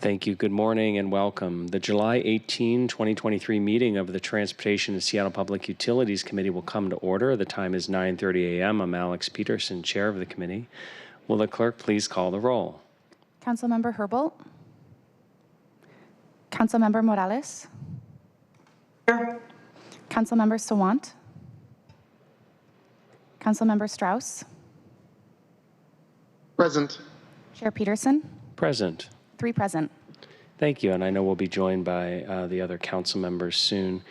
Thank you. Good morning and welcome. The July 18, 2023 meeting of the Transportation and Seattle Public Utilities Committee will come to order. The time is 9:30 a.m. I'm Alex Peterson, chair of the committee. Will the clerk please call the roll? Councilmember Herbold. Councilmember Morales. Here. Councilmember Sawant. Councilmember Strauss. Present. Chair Peterson. Present. 3 present. Thank you, and I know we'll be joined by the other council members soon.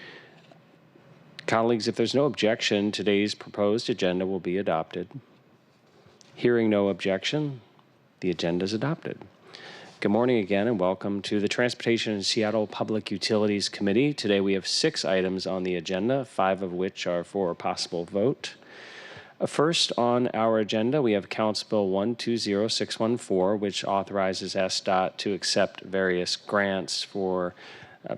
Colleagues, if there's no objection, today's proposed agenda will be adopted. Hearing no objection, the agenda is adopted. Good morning again and welcome to the Transportation and Seattle Public Utilities Committee. Today we have 6 items on the agenda, 5 of which are for a possible vote. First on our agenda, we have Council Bill 120614, which authorizes SDOT to accept various grants for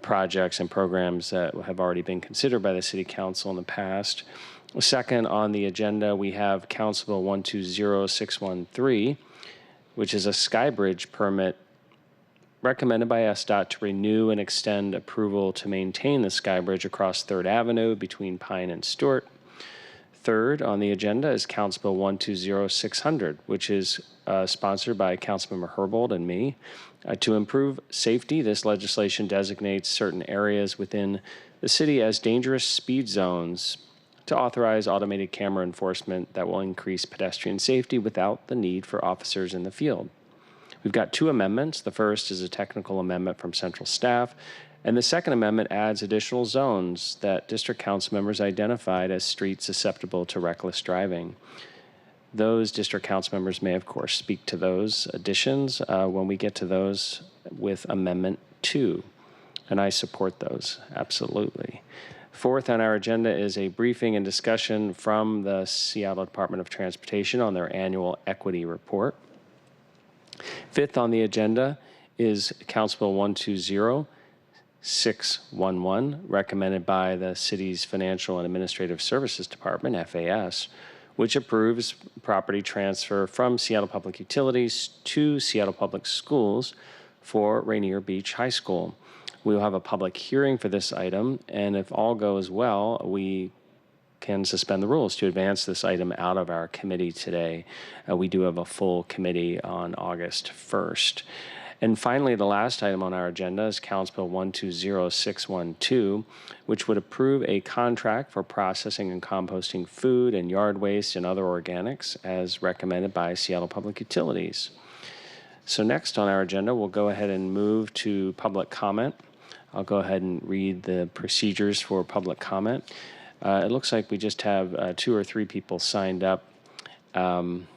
projects and programs that have already been considered by the City Council in the past. Second on the agenda, we have Council Bill 120613, which is a skybridge permit recommended by SDOT to renew and extend approval to maintain the skybridge across 3rd Avenue between Pine and Stewart. Third on the agenda is Council Bill 120600, which is sponsored by Councilmember Herbold and me. To improve safety, this legislation designates certain areas within the city as dangerous speed zones to authorize automated camera enforcement that will increase pedestrian safety without the need for officers in the field. We've got 2 amendments. The first is a technical amendment from central staff, and the second amendment adds additional zones that district council members identified as streets susceptible to reckless driving. Those district council members may, of course, speak to those additions when we get to those with Amendment 2, and I support those, absolutely. Fourth on our agenda is a briefing and discussion from the Seattle Department of Transportation on their annual equity report. Fifth on the agenda is Council Bill 120611, recommended by the city's Financial and Administrative Services Department, FAS, which approves property transfer from Seattle Public Utilities to Seattle Public Schools for Rainier Beach High School. We will have a public hearing for this item, and if all goes well, we can suspend the rules to advance this item out of our committee today. We do have a full committee on August 1st. And finally, the last item on our agenda is Council Bill 120612, which would approve a contract for processing and composting food and yard waste and other organics as recommended by Seattle Public Utilities. So next on our agenda, we'll go ahead and move to public comment. I'll go ahead and read the procedures for public comment. It looks like we just have 2 or 3 people signed up and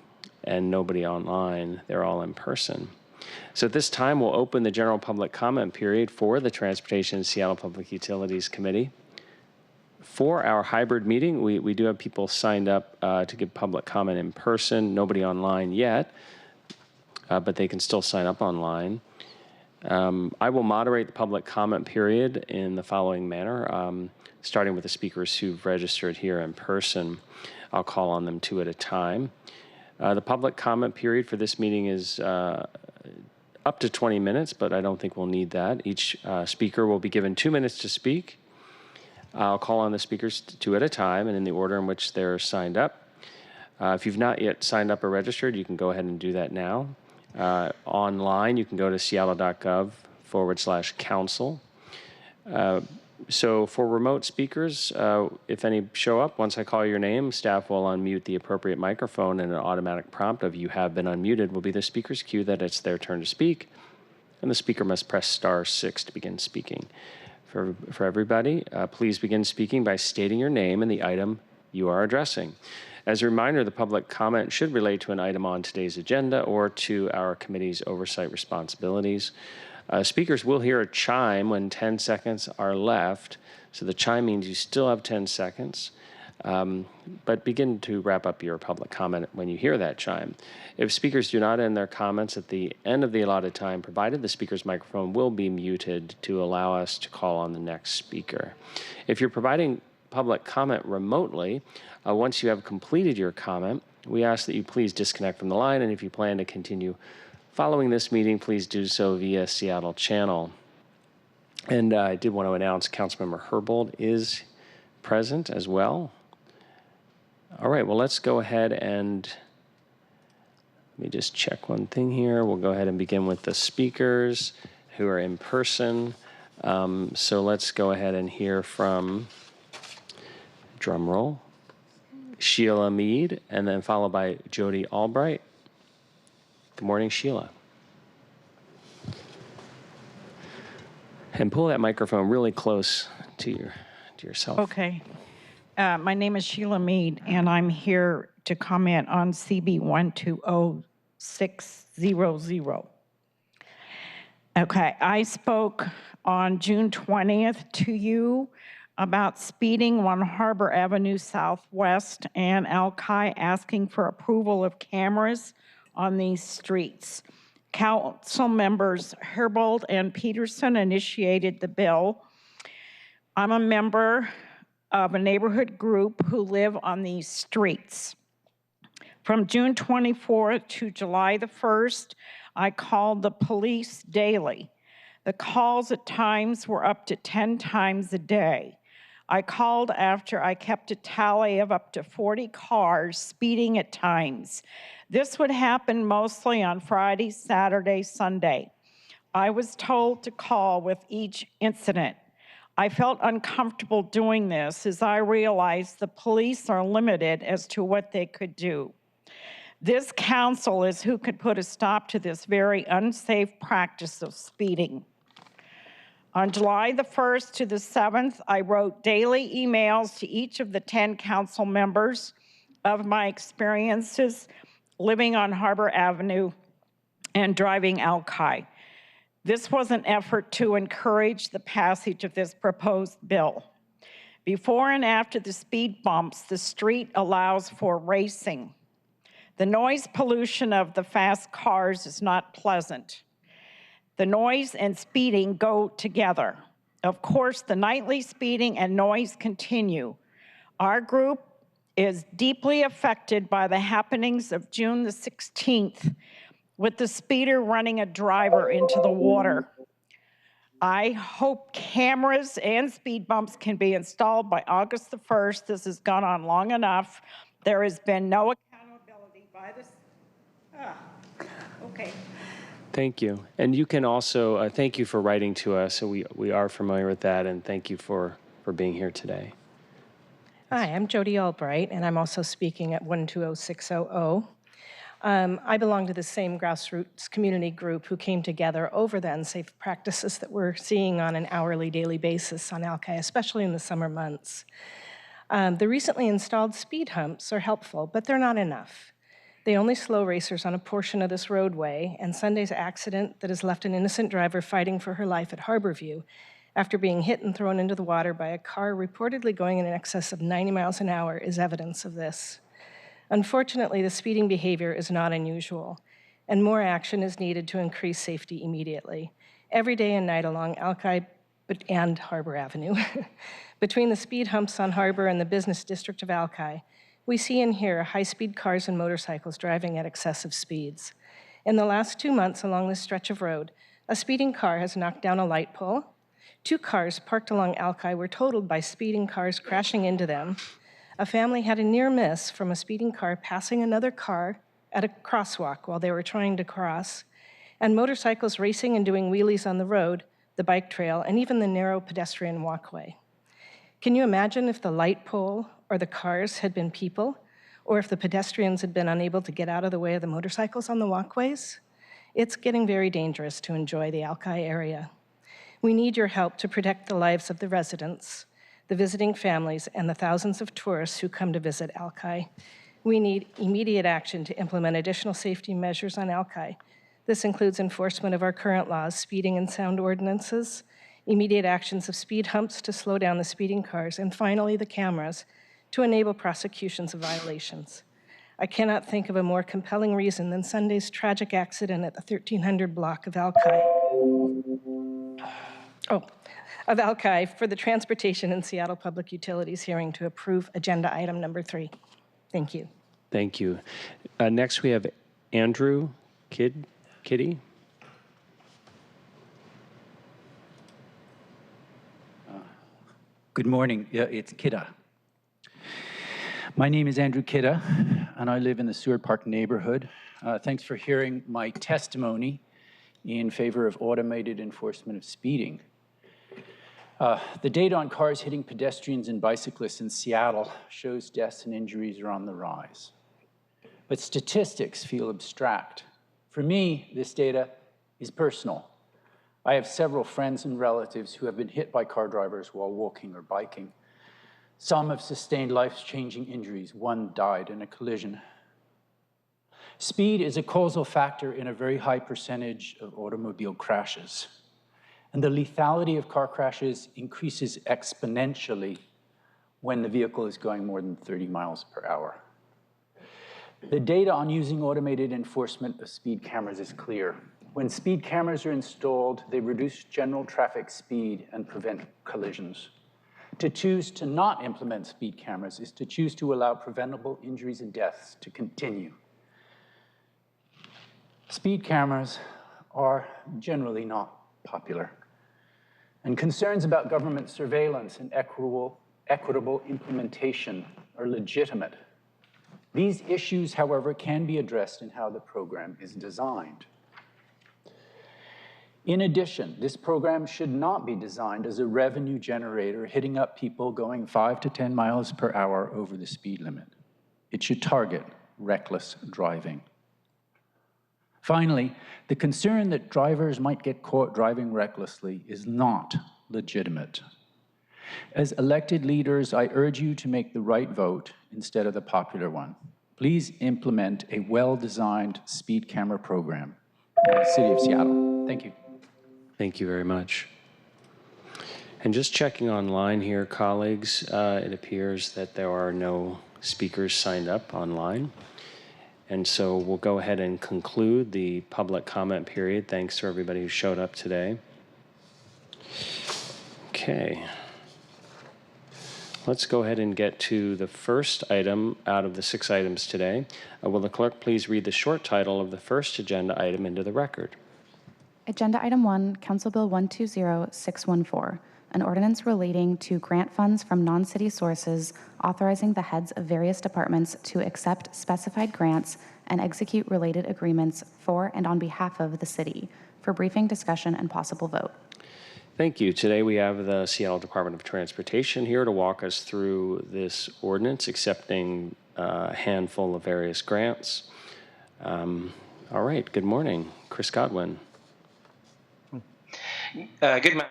nobody online. They're all in person. So at this time, we'll open the general public comment period for the Transportation and Seattle Public Utilities Committee. For our hybrid meeting, we do have people signed up to give public comment in person. Nobody online yet, but they can still sign up online. I will moderate the public comment period in the following manner, starting with the speakers who've registered here in person. I'll call on them 2 at a time. The public comment period for this meeting is up to 20 minutes, but I don't think we'll need that. Each speaker will be given 2 minutes to speak. I'll call on the speakers 2 at a time and in the order in which they're signed up. If you've not yet signed up or registered, you can go ahead and do that now. Online, you can go to seattle.gov/council. So for remote speakers, if any show up, once I call your name, staff will unmute the appropriate microphone, and an automatic prompt of "you have been unmuted" will be the speaker's cue that it's their turn to speak, and the speaker must press *6 to begin speaking. For everybody, please begin speaking by stating your name and the item you are addressing. As a reminder, the public comment should relate to an item on today's agenda or to our committee's oversight responsibilities. Speakers will hear a chime when 10 seconds are left. So the chime means you still have 10 seconds, but begin to wrap up your public comment when you hear that chime. If speakers do not end their comments at the end of the allotted time provided, the speaker's microphone will be muted to allow us to call on the next speaker. If you're providing public comment remotely, once you have completed your comment, we ask that you please disconnect from the line, and if you plan to continue following this meeting, please do so via Seattle channel. And I did want to announce Councilmember Herbold is present as well. All right, well, let's go ahead and let me just check one thing here. We'll go ahead and begin with the speakers who are in person. So let's go ahead and hear from, drum roll, Sheila Mead, and then followed by Jody Albright. Good morning, Sheila. And pull that microphone really close to yourself. Okay. My name is Sheila Mead, and I'm here to comment on CB 120600. Okay, I spoke on June 20th to you about speeding on Harbor Avenue Southwest and Alki, asking for approval of cameras on these streets. Council members Herbold and Peterson initiated the bill. I'm a member of a neighborhood group who live on these streets. From June 24th to July the 1st, I called the police daily. The calls at times were up to 10 times a day. I called after I kept a tally of up to 40 cars speeding at times. This would happen mostly on Friday, Saturday, Sunday. I was told to call with each incident. I felt uncomfortable doing this as I realized the police are limited as to what they could do. This council is who could put a stop to this very unsafe practice of speeding. On July the 1st to the 7th, I wrote daily emails to each of the 10 council members of my experiences living on Harbor Avenue and driving Alki. This was an effort to encourage the passage of this proposed bill. Before and after the speed bumps, the street allows for racing. The noise pollution of the fast cars is not pleasant. The noise and speeding go together. Of course, the nightly speeding and noise continue. Our group is deeply affected by the happenings of June the 16th, with the speeder running a driver into the water. I hope cameras and speed bumps can be installed by August the 1st. This has gone on long enough. There has been no accountability by this. Okay. Thank you. And you can also, thank you for writing to us. So we are familiar with that, and thank you for being here today. Hi, I'm Jody Albright, and I'm also speaking at 120600. I belong to the same grassroots community group who came together over the unsafe practices that we're seeing on an hourly, daily basis on Alki, especially in the summer months. The recently installed speed humps are helpful, but they're not enough. They only slow racers on a portion of this roadway, and Sunday's accident that has left an innocent driver fighting for her life at Harborview after being hit and thrown into the water by a car reportedly going in excess of 90 miles an hour is evidence of this. Unfortunately, the speeding behavior is not unusual, and more action is needed to increase safety immediately, every day and night along Alki and Harbor Avenue. Between the speed humps on Harbor and the business district of Alki, we see and hear high-speed cars and motorcycles driving at excessive speeds. In the last 2 months along this stretch of road, a speeding car has knocked down a light pole. 2 cars parked along Alki were totaled by speeding cars crashing into them. A family had a near miss from a speeding car passing another car at a crosswalk while they were trying to cross, and motorcycles racing and doing wheelies on the road, the bike trail, and even the narrow pedestrian walkway. Can you imagine if the light pole or the cars had been people, or if the pedestrians had been unable to get out of the way of the motorcycles on the walkways? It's getting very dangerous to enjoy the Alki area. We need your help to protect the lives of the residents, the visiting families, and the thousands of tourists who come to visit Alki. We need immediate action to implement additional safety measures on Alki. This includes enforcement of our current laws, speeding and sound ordinances, immediate actions of speed humps to slow down the speeding cars, and finally the cameras to enable prosecutions of violations. I cannot think of a more compelling reason than Sunday's tragic accident at the 1300 block of Alki. For the Transportation and Seattle Public Utilities hearing to approve agenda item number 3. Thank you. Thank you. Next, we have Andrew Kitty? Good morning. Yeah, it's Kidda. My name is Andrew Kidda, and I live in the Seward Park neighborhood. Thanks for hearing my testimony in favor of automated enforcement of speeding. The data on cars hitting pedestrians and bicyclists in Seattle shows deaths and injuries are on the rise. But statistics feel abstract. For me, this data is personal. I have several friends and relatives who have been hit by car drivers while walking or biking. Some have sustained life-changing injuries. One died in a collision. Speed is a causal factor in a very high percentage of automobile crashes. And the lethality of car crashes increases exponentially when the vehicle is going more than 30 miles per hour. The data on using automated enforcement of speed cameras is clear. When speed cameras are installed, they reduce general traffic speed and prevent collisions. To choose to not implement speed cameras is to choose to allow preventable injuries and deaths to continue. Speed cameras are generally not popular, and concerns about government surveillance and equitable implementation are legitimate. These issues, however, can be addressed in how the program is designed. In addition, this program should not be designed as a revenue generator hitting up people going 5 to 10 miles per hour over the speed limit. It should target reckless driving. Finally, the concern that drivers might get caught driving recklessly is not legitimate. As elected leaders, I urge you to make the right vote instead of the popular one. Please implement a well-designed speed camera program in the city of Seattle. Thank you. Thank you very much. And just checking online here, colleagues, it appears that there are no speakers signed up online. And so we'll go ahead and conclude the public comment period. Thanks to everybody who showed up today. Okay. Let's go ahead and get to the first item out of the 6 items today. Will the clerk please read the short title of the first agenda item into the record? Agenda Item 1, Council Bill 120614, an ordinance relating to grant funds from non-city sources, authorizing the heads of various departments to accept specified grants and execute related agreements for and on behalf of the city, for briefing, discussion, and possible vote. Thank you. Today we have the Seattle Department of Transportation here to walk us through this ordinance, accepting a handful of various grants. All right, good morning. Chris Godwin. Good morning,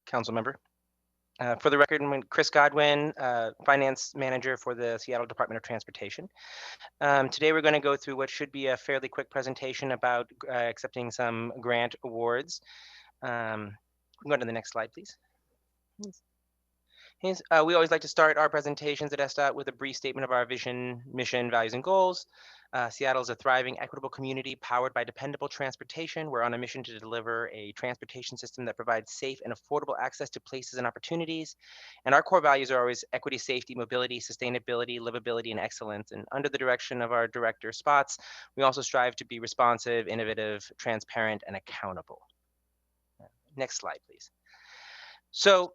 Council Member. For the record, I'm Chris Godwin, Finance Manager for the Seattle Department of Transportation. Today we're going to go through what should be a fairly quick presentation about accepting some grant awards. Go to the next slide, please. We always like to start our presentations at SDOT with a brief statement of our vision, mission, values, and goals. Seattle is a thriving, equitable community powered by dependable transportation. We're on a mission to deliver a transportation system that provides safe and affordable access to places and opportunities. And our core values are always equity, safety, mobility, sustainability, livability, and excellence. And under the direction of our director, Spots, we also strive to be responsive, innovative, transparent, and accountable. Next slide, please. So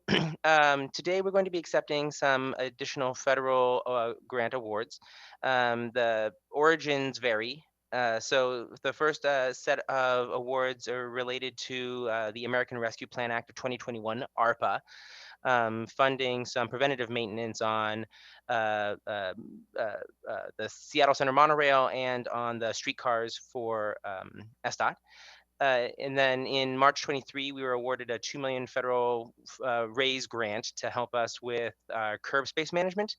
today we're going to be accepting some additional federal grant awards. The origins vary. So the first set of awards are related to the American Rescue Plan Act of 2021, ARPA, funding some preventative maintenance on the Seattle Center monorail and on the streetcars for SDOT. And then in March 23, we were awarded a $2 million federal RAISE grant to help us with curb space management.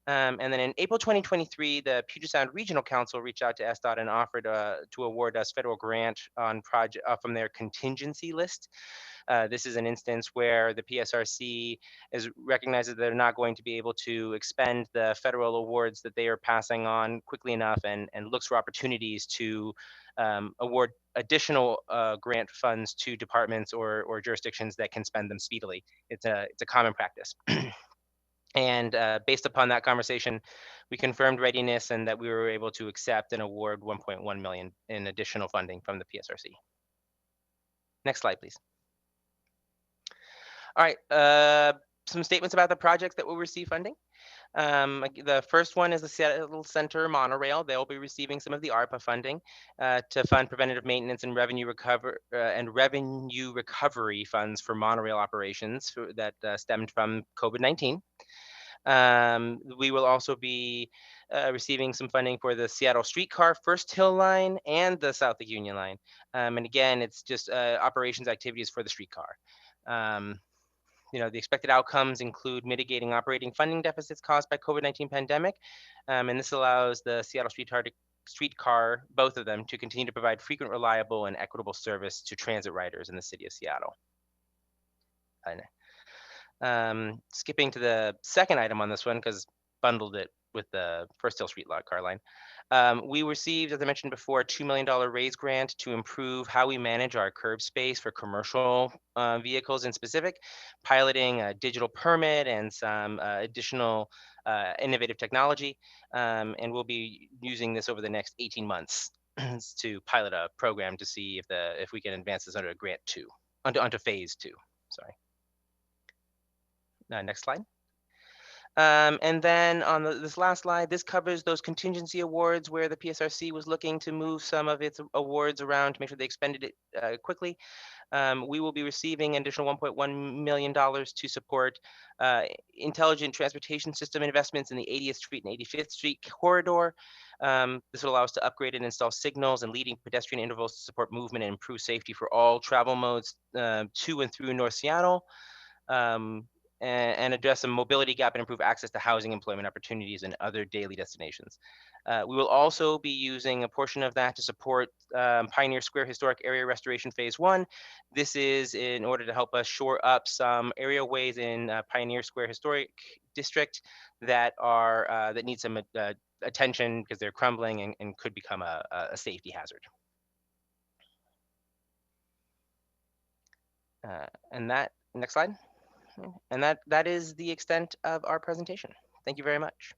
And then in April 2023, the Puget Sound Regional Council reached out to SDOT and offered to award us federal grant on project from their contingency list. This is an instance where the PSRC recognizes that they're not going to be able to expend the federal awards that they are passing on quickly enough, and looks for opportunities to award additional grant funds to departments or jurisdictions that can spend them speedily. It's a common practice. And based upon that conversation, we confirmed readiness and that we were able to accept and award 1.1 million in additional funding from the PSRC. Next slide, please. All right, some statements about the projects that will receive funding. The first one is the Seattle Center monorail. They'll be receiving some of the ARPA funding to fund preventative maintenance and revenue recovery funds for monorail operations that stemmed from COVID-19. We will also be receiving some funding for the Seattle streetcar First Hill line and the South Lake Union line. And again, it's just operations activities for the streetcar. The expected outcomes include mitigating operating funding deficits caused by COVID-19 pandemic. And this allows the Seattle streetcar, both of them, to continue to provide frequent, reliable, and equitable service to transit riders in the city of Seattle. Skipping to the second item on this one, because bundled it with the First Hill streetcar line. We received, as I mentioned before, a $2 million raise grant to improve how we manage our curb space for commercial vehicles in specific, piloting a digital permit and some additional innovative technology. And we'll be using this over the next 18 months to pilot a program to see if we can advance this under a grant two, onto phase two, sorry. Next slide. And then on this last slide, this covers those contingency awards where the PSRC was looking to move some of its awards around to make sure they expended it quickly. We will be receiving an additional $1.1 million to support intelligent transportation system investments in the 80th Street and 85th Street corridor. This will allow us to upgrade and install signals and leading pedestrian intervals to support movement and improve safety for all travel modes to and through North Seattle. And address a mobility gap and improve access to housing, employment opportunities, and other daily destinations. We will also be using a portion of that to support Pioneer Square Historic Area Restoration Phase 1. This is in order to help us shore up some areaways in Pioneer Square Historic District that need some attention because they're crumbling and could become a safety hazard. And that, next slide. And that is the extent of our presentation. Thank you very much.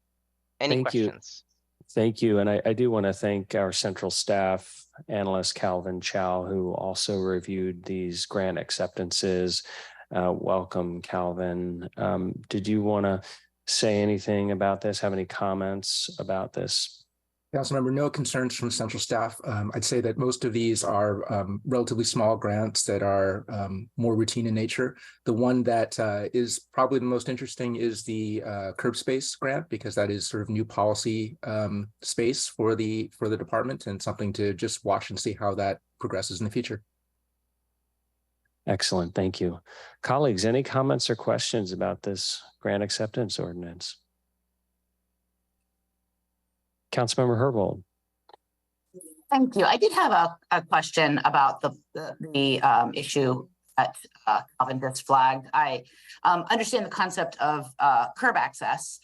Any questions? Thank you. And I do want to thank our central staff analyst, Calvin Chow, who also reviewed these grant acceptances. Welcome, Calvin. Did you want to say anything about this? Have any comments about this? Councilmember, no concerns from central staff. I'd say that most of these are relatively small grants that are more routine in nature. The one that is probably the most interesting is the curb space grant, because that is sort of new policy space for the department and something to just watch and see how that progresses in the future. Excellent, thank you. Colleagues, any comments or questions about this grant acceptance ordinance? Councilmember Herbold. Thank you. I did have a question about the issue that Calvin just flagged. I understand the concept of curb access,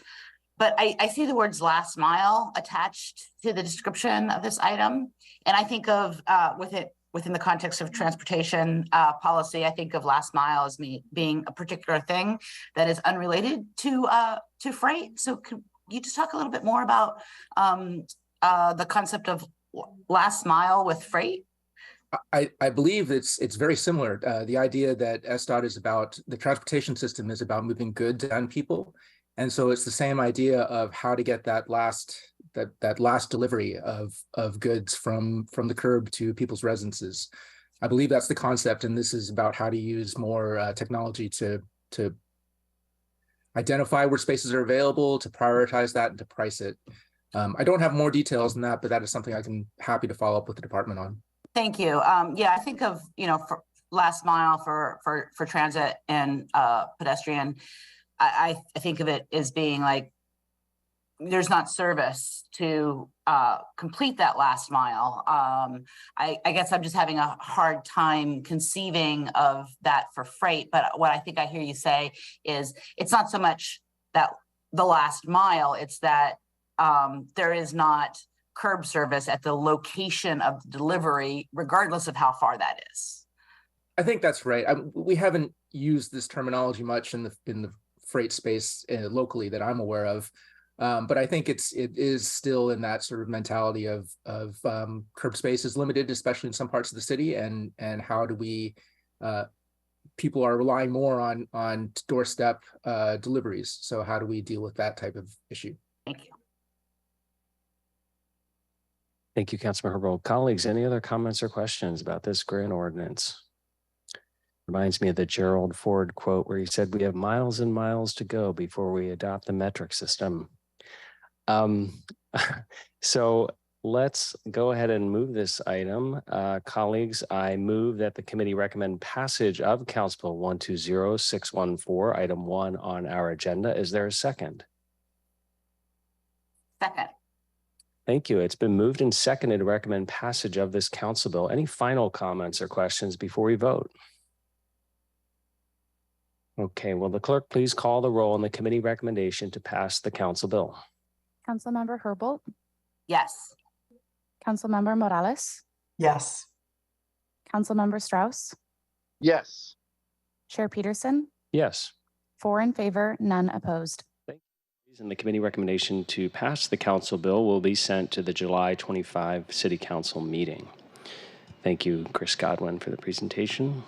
but I see the words last mile attached to the description of this item. And I think of within the context of transportation policy, I think of last mile as being a particular thing that is unrelated to freight. So could you just talk a little bit more about the concept of last mile with freight? I believe it's very similar. The idea that SDOT is about, the transportation system is about moving goods and people. And so it's the same idea of how to get that last delivery of goods from the curb to people's residences. I believe that's the concept, and this is about how to use more technology to identify where spaces are available, to prioritize that, and to price it. I don't have more details than that, but that is something I'm happy to follow up with the department on. Thank you. Yeah, I think of, for last mile for transit and pedestrian. I think of it as being like there's not service to complete that last mile. I guess I'm just having a hard time conceiving of that for freight. But what I think I hear you say is it's not so much that the last mile, it's that there is not curb service at the location of delivery, regardless of how far that is. I think that's right. We haven't used this terminology much in the freight space locally that I'm aware of. But I think it is still in that sort of mentality of curb space is limited, especially in some parts of the city, and how do we people are relying more on doorstep deliveries. So how do we deal with that type of issue? Thank you. Thank you, Councilmember Herbold. Colleagues, any other comments or questions about this grant ordinance? Reminds me of the Gerald Ford quote where he said, "We have miles and miles to go before we adopt the metric system." So let's go ahead and move this item. Colleagues, I move that the committee recommend passage of Council Bill 120614, item 1 on our agenda. Is there a second? Second. Thank you. It's been moved and seconded to recommend passage of this council bill. Any final comments or questions before we vote? Okay, will the clerk please call the roll on the committee recommendation to pass the council bill? Councilmember Herbold, Yes. Councilmember Morales, Yes. Councilmember Strauss, Yes. Chair Peterson, Yes. 4 in favor, none opposed. And the committee recommendation to pass the council bill will be sent to the July 25 City Council meeting. Thank you, Chris Godwin, for the presentation.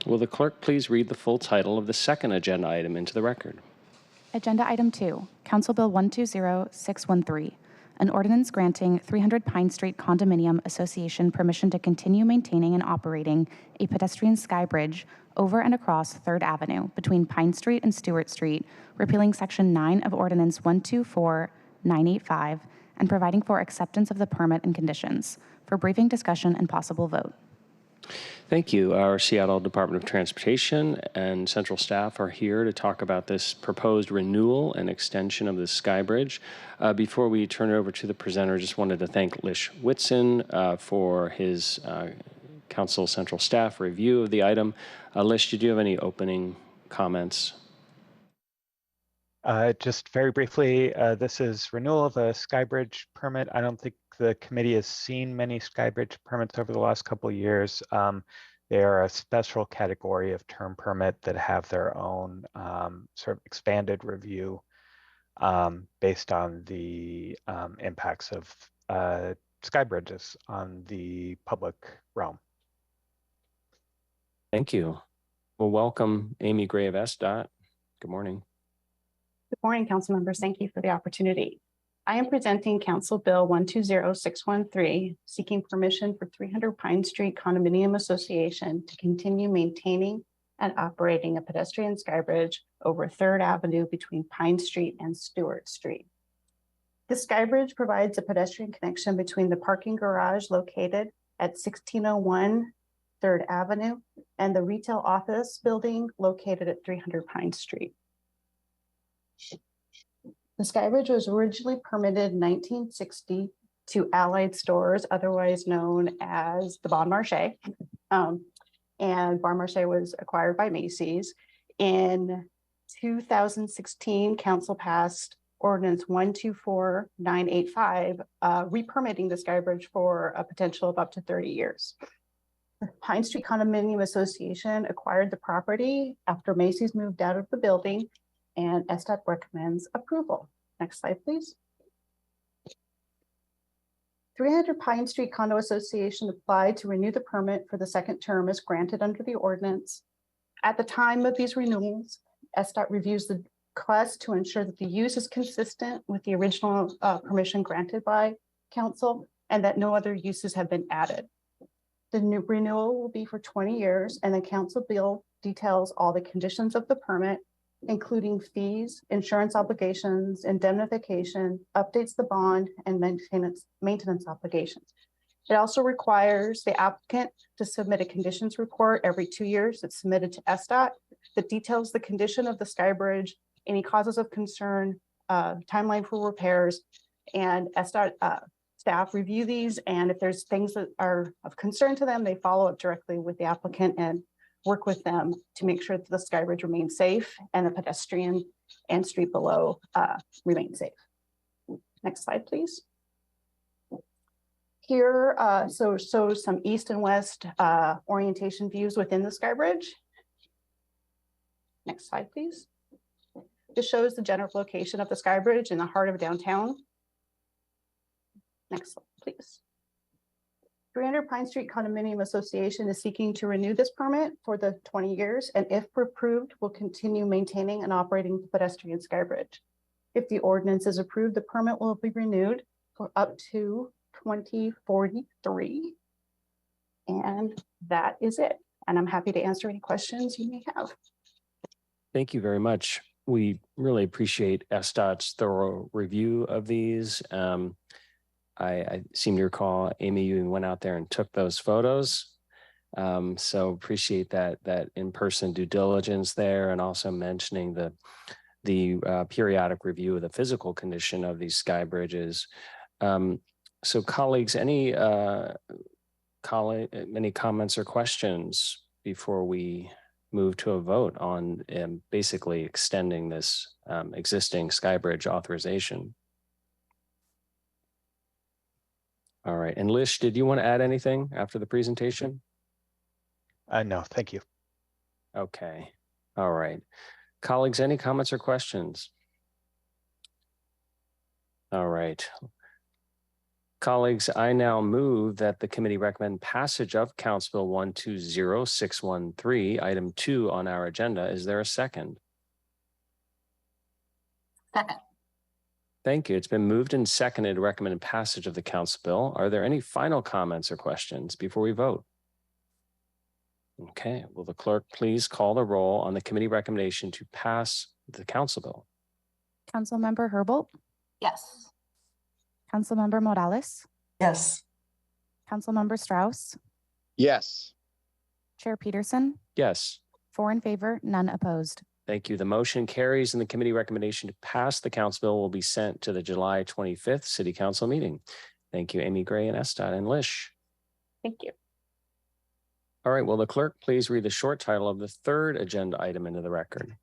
Will the clerk please read the full title of the second agenda item into the record? Agenda Item 2, Council Bill 120613, an ordinance granting 300 Pine Street Condominium Association permission to continue maintaining and operating a pedestrian skybridge over and across 3rd Avenue between Pine Street and Stewart Street, repealing Section 9 of Ordinance 124985, and providing for acceptance of the permit and conditions. For briefing, discussion, and possible vote. Thank you. Our Seattle Department of Transportation and central staff are here to talk about this proposed renewal and extension of the skybridge. Before we turn it over to the presenter, just wanted to thank Lish Whitson for his council central staff review of the item. Lish, did you have any opening comments? Just very briefly, this is renewal of a skybridge permit. I don't think the committee has seen many skybridge permits over the last couple of years. They are a special category of term permit that have their own sort of expanded review based on the impacts of skybridges on the public realm. Thank you. Well, welcome, Amy Gray of SDOT. Good morning. Good morning, council members. Thank you for the opportunity. I am presenting Council Bill 120613, seeking permission for 300 Pine Street Condominium Association to continue maintaining and operating a pedestrian skybridge over 3rd Avenue between Pine Street and Stewart Street. This skybridge provides a pedestrian connection between the parking garage located at 1601 3rd Avenue and the retail office building located at 300 Pine Street. The skybridge was originally permitted in 1960 to Allied Stores, otherwise known as the Bon Marché. And Bon Marché was acquired by Macy's. In 2016, council passed Ordinance 124985, re-permitting the skybridge for a potential of up to 30 years. The Pine Street Condominium Association acquired the property after Macy's moved out of the building, and SDOT recommends approval. Next slide, please. 300 Pine Street Condo Association applied to renew the permit for the second term as granted under the ordinance. At the time of these renewals, SDOT reviews the request to ensure that the use is consistent with the original permission granted by council and that no other uses have been added. The new renewal will be for 20 years, and the council bill details all the conditions of the permit, including fees, insurance obligations, indemnification, updates the bond, and maintenance obligations. It also requires the applicant to submit a conditions report every 2 years. It's submitted to SDOT that details the condition of the skybridge, any causes of concern, timeline for repairs, and SDOT staff review these. And if there's things that are of concern to them, they follow up directly with the applicant and work with them to make sure that the skybridge remains safe and the pedestrian and street below remain safe. Next slide, please. Here, so some east and west orientation views within the skybridge. Next slide, please. This shows the general location of the skybridge in the heart of downtown. Next slide, please. 300 Pine Street Condominium Association is seeking to renew this permit for the 20 years, and if approved, will continue maintaining and operating the pedestrian skybridge. If the ordinance is approved, the permit will be renewed for up to 2043. And that is it. And I'm happy to answer any questions you may have. Thank you very much. We really appreciate SDOT's thorough review of these. I seem to recall, Amy, you went out there and took those photos. So appreciate that in-person due diligence there, and also mentioning the periodic review of the physical condition of these sky bridges. So colleagues, any comments or questions before we move to a vote on basically extending this existing sky bridge authorization? All right, and Lish, did you want to add anything after the presentation? No, thank you. Okay, all right. Colleagues, any comments or questions? All right. Colleagues, I now move that the committee recommend passage of Council Bill 120613, item 2 on our agenda. Is there a second? Second. Thank you. It's been moved and seconded to recommend passage of the Council bill. Are there any final comments or questions before we vote? Okay, will the clerk please call the roll on the committee recommendation to pass the Council bill? Councilmember Herbold, Yes. Councilmember Morales, Yes. Councilmember Strauss, Yes. Chair Peterson, Yes. 4 in favor, none opposed. Thank you. The motion carries, and the committee recommendation to pass the Council bill will be sent to the July 25th City Council meeting. Thank you, Amy Gray and SDOT and Lish. Thank you. All right, will the clerk please read the short title of the third agenda item into the record?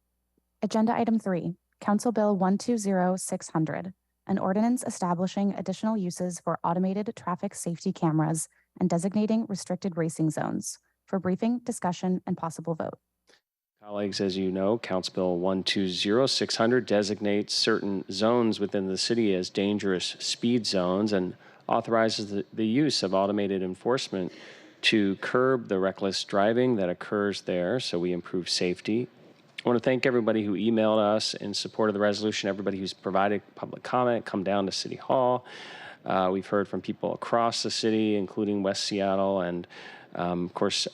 Agenda item 3, Council Bill 120600, an ordinance establishing additional uses for automated traffic safety cameras and designating restricted racing zones. For briefing, discussion, and possible vote. Colleagues, as you know, Council Bill 120600 designates certain zones within the city as dangerous speed zones and authorizes the use of automated enforcement to curb the reckless driving that occurs there, so we improve safety. I want to thank everybody who emailed us in support of the resolution, everybody who's provided public comment, come down to City Hall. We've heard from people across the city, including West Seattle, and of course,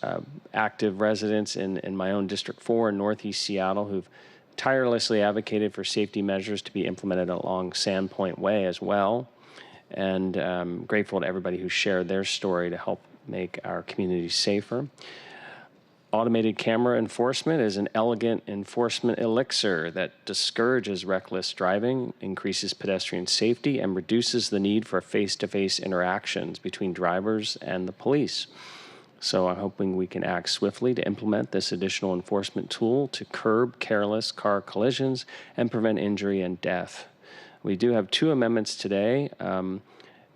active residents in my own District 4 in Northeast Seattle who've tirelessly advocated for safety measures to be implemented along Sandpoint Way as well. And grateful to everybody who shared their story to help make our community safer. Automated camera enforcement is an elegant enforcement elixir that discourages reckless driving, increases pedestrian safety, and reduces the need for face-to-face interactions between drivers and the police. So I'm hoping we can act swiftly to implement this additional enforcement tool to curb careless car collisions and prevent injury and death. We do have 2 amendments today.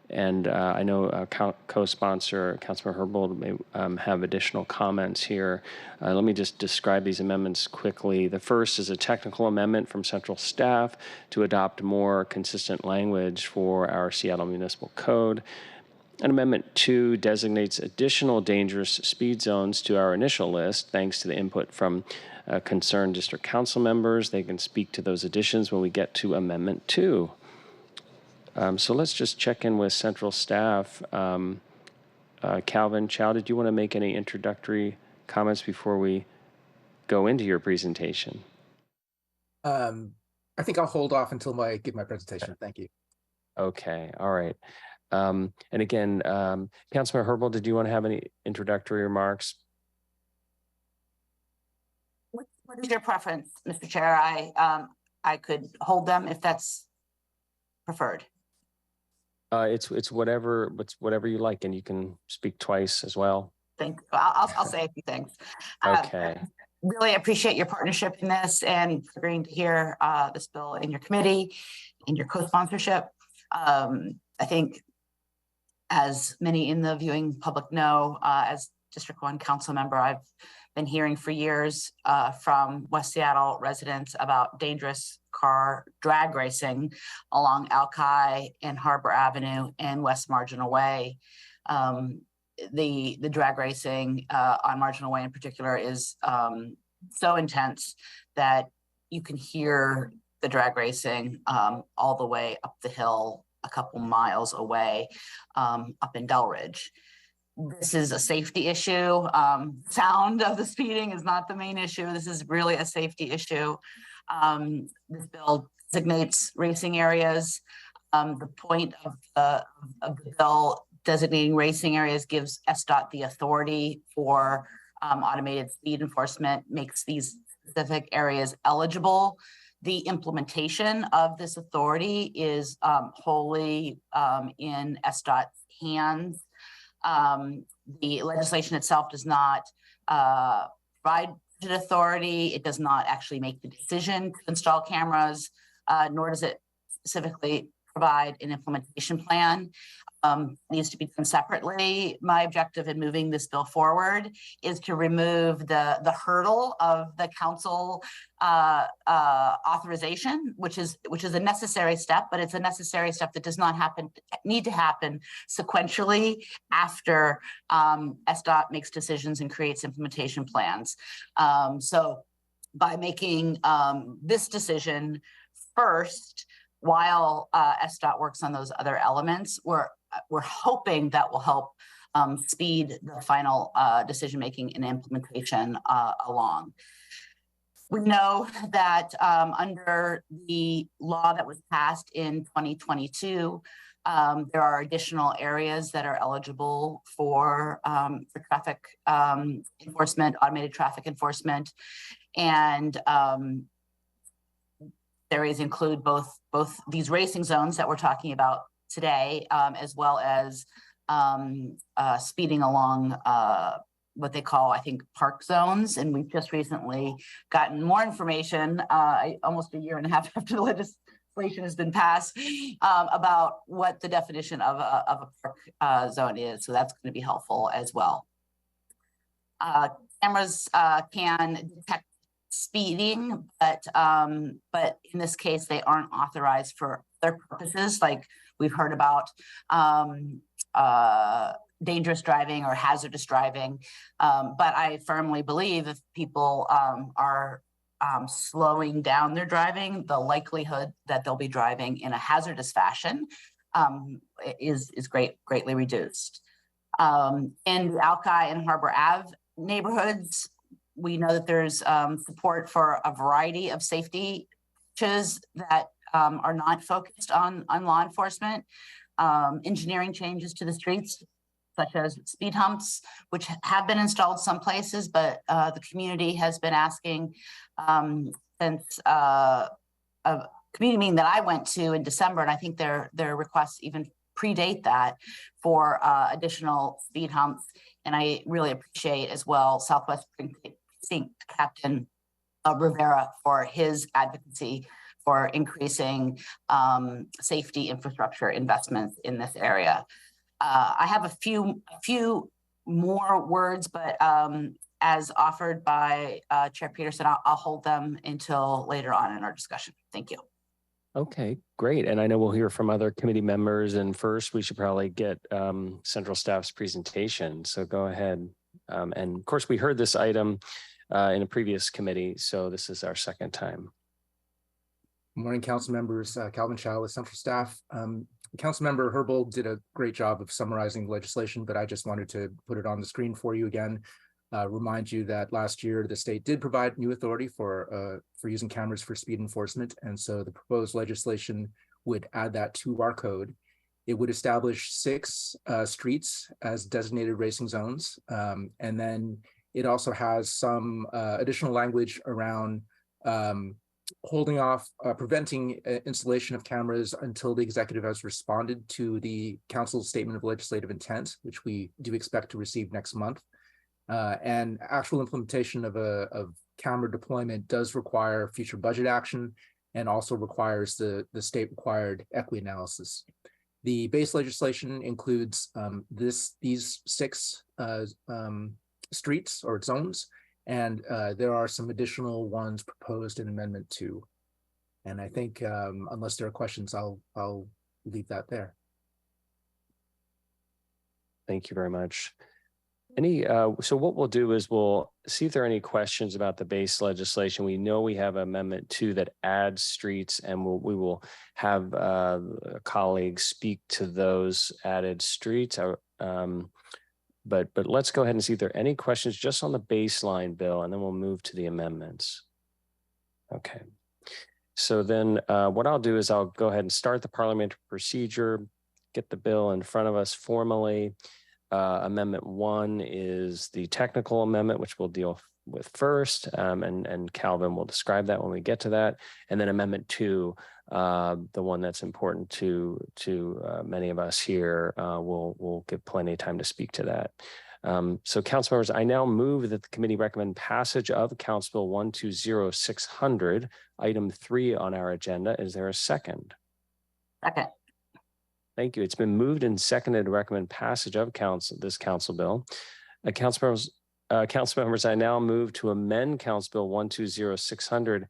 And I know co-sponsor Councilmember Herbold may have additional comments here. Let me just describe these amendments quickly. The first is a technical amendment from central staff to adopt more consistent language for our Seattle Municipal Code. And Amendment 2 designates additional dangerous speed zones to our initial list, thanks to the input from concerned district council members. They can speak to those additions when we get to Amendment 2. So let's just check in with central staff. Calvin, Chow, did you want to make any introductory comments before we go into your presentation? I think I'll hold off until I give my presentation. Thank you. Okay, all right. And again, Councilmember Herbold, did you want to have any introductory remarks? What is your preference, Mr. Chair? I could hold them if that's preferred. It's whatever you like, and you can speak twice as well. I'll say a few things. Okay. Really appreciate your partnership in this and agreeing to hear this bill in your committee, in your co-sponsorship. I think, as many in the viewing public know, as District 1 council member, I've been hearing for years from West Seattle residents about dangerous car drag racing along Alki and Harbor Avenue and West Marginal Way. The drag racing on Marginal Way in particular is so intense that you can hear the drag racing all the way up the hill a couple miles away up in Delridge. This is a safety issue. Sound of the speeding is not the main issue. This is really a safety issue. This bill designates racing areas. The point of the bill designating racing areas gives SDOT the authority for automated speed enforcement, makes these specific areas eligible. The implementation of this authority is wholly in SDOT's hands. The legislation itself does not provide the authority. It does not actually make the decision to install cameras, nor does it specifically provide an implementation plan. Needs to be done separately. My objective in moving this bill forward is to remove the hurdle of the council authorization, which is a necessary step, but it's a necessary step that does not need to happen sequentially after SDOT makes decisions and creates implementation plans. So by making this decision first, while SDOT works on those other elements, we're hoping that will help speed the final decision-making and implementation along. We know that under the law that was passed in 2022, there are additional areas that are eligible for traffic enforcement, automated traffic enforcement, and areas include both these racing zones that we're talking about today, as well as speeding along what they call, I think, park zones. And we've just recently gotten more information, almost a year and a half after the legislation has been passed, about what the definition of a park zone is. So that's going to be helpful as well. Cameras can detect speeding, but in this case, they aren't authorized for other purposes, like we've heard about dangerous driving or hazardous driving. But I firmly believe if people are slowing down their driving, the likelihood that they'll be driving in a hazardous fashion is greatly reduced. In the Alki and Harbor Ave neighborhoods, we know that there's support for a variety of safety issues that are not focused on law enforcement. Engineering changes to the streets, such as speed humps, which have been installed some places, but the community has been asking since a community meeting that I went to in December, and I think their requests even predate that, for additional speed humps. And I really appreciate as well Southwest Precinct Captain Rivera for his advocacy for increasing safety infrastructure investments in this area. I have a few more words, but as offered by Chair Peterson, I'll hold them until later on in our discussion. Thank you. Okay, great. And I know we'll hear from other committee members. And first, we should probably get Central Staff's presentation. So go ahead. And of course, we heard this item in a previous committee, so this is our second time. Good morning, council members. Calvin Chow with Central Staff. Councilmember Herbold did a great job of summarizing the legislation, but I just wanted to put it on the screen for you again. Remind you that last year the state did provide new authority for using cameras for speed enforcement, and so the proposed legislation would add that to our code. It would establish 6 streets as designated racing zones, and then it also has some additional language around holding off, preventing installation of cameras until the executive has responded to the council's statement of legislative intent, which we do expect to receive next month. And actual implementation of camera deployment does require future budget action and also requires the state required equity analysis. The base legislation includes these 6 streets or zones, and there are some additional ones proposed in Amendment 2. And I think unless there are questions, I'll leave that there. Thank you very much. So what we'll do is we'll see if there are any questions about the base legislation. We know we have Amendment 2 that adds streets, and we will have colleagues speak to those added streets. But let's go ahead and see if there are any questions just on the baseline bill, and then we'll move to the amendments. Okay. So then what I'll do is I'll go ahead and start the parliamentary procedure, get the bill in front of us formally. Amendment 1 is the technical amendment, which we'll deal with first, and Calvin will describe that when we get to that. And then Amendment 2, the one that's important to many of us here, we'll give plenty of time to speak to that. So council members, I now move that the committee recommend passage of Council Bill 120-600, item 3 on our agenda. Is there a second? Second. Thank you. It's been moved and seconded to recommend passage of this council bill. Council members, I now move to amend Council Bill 120-600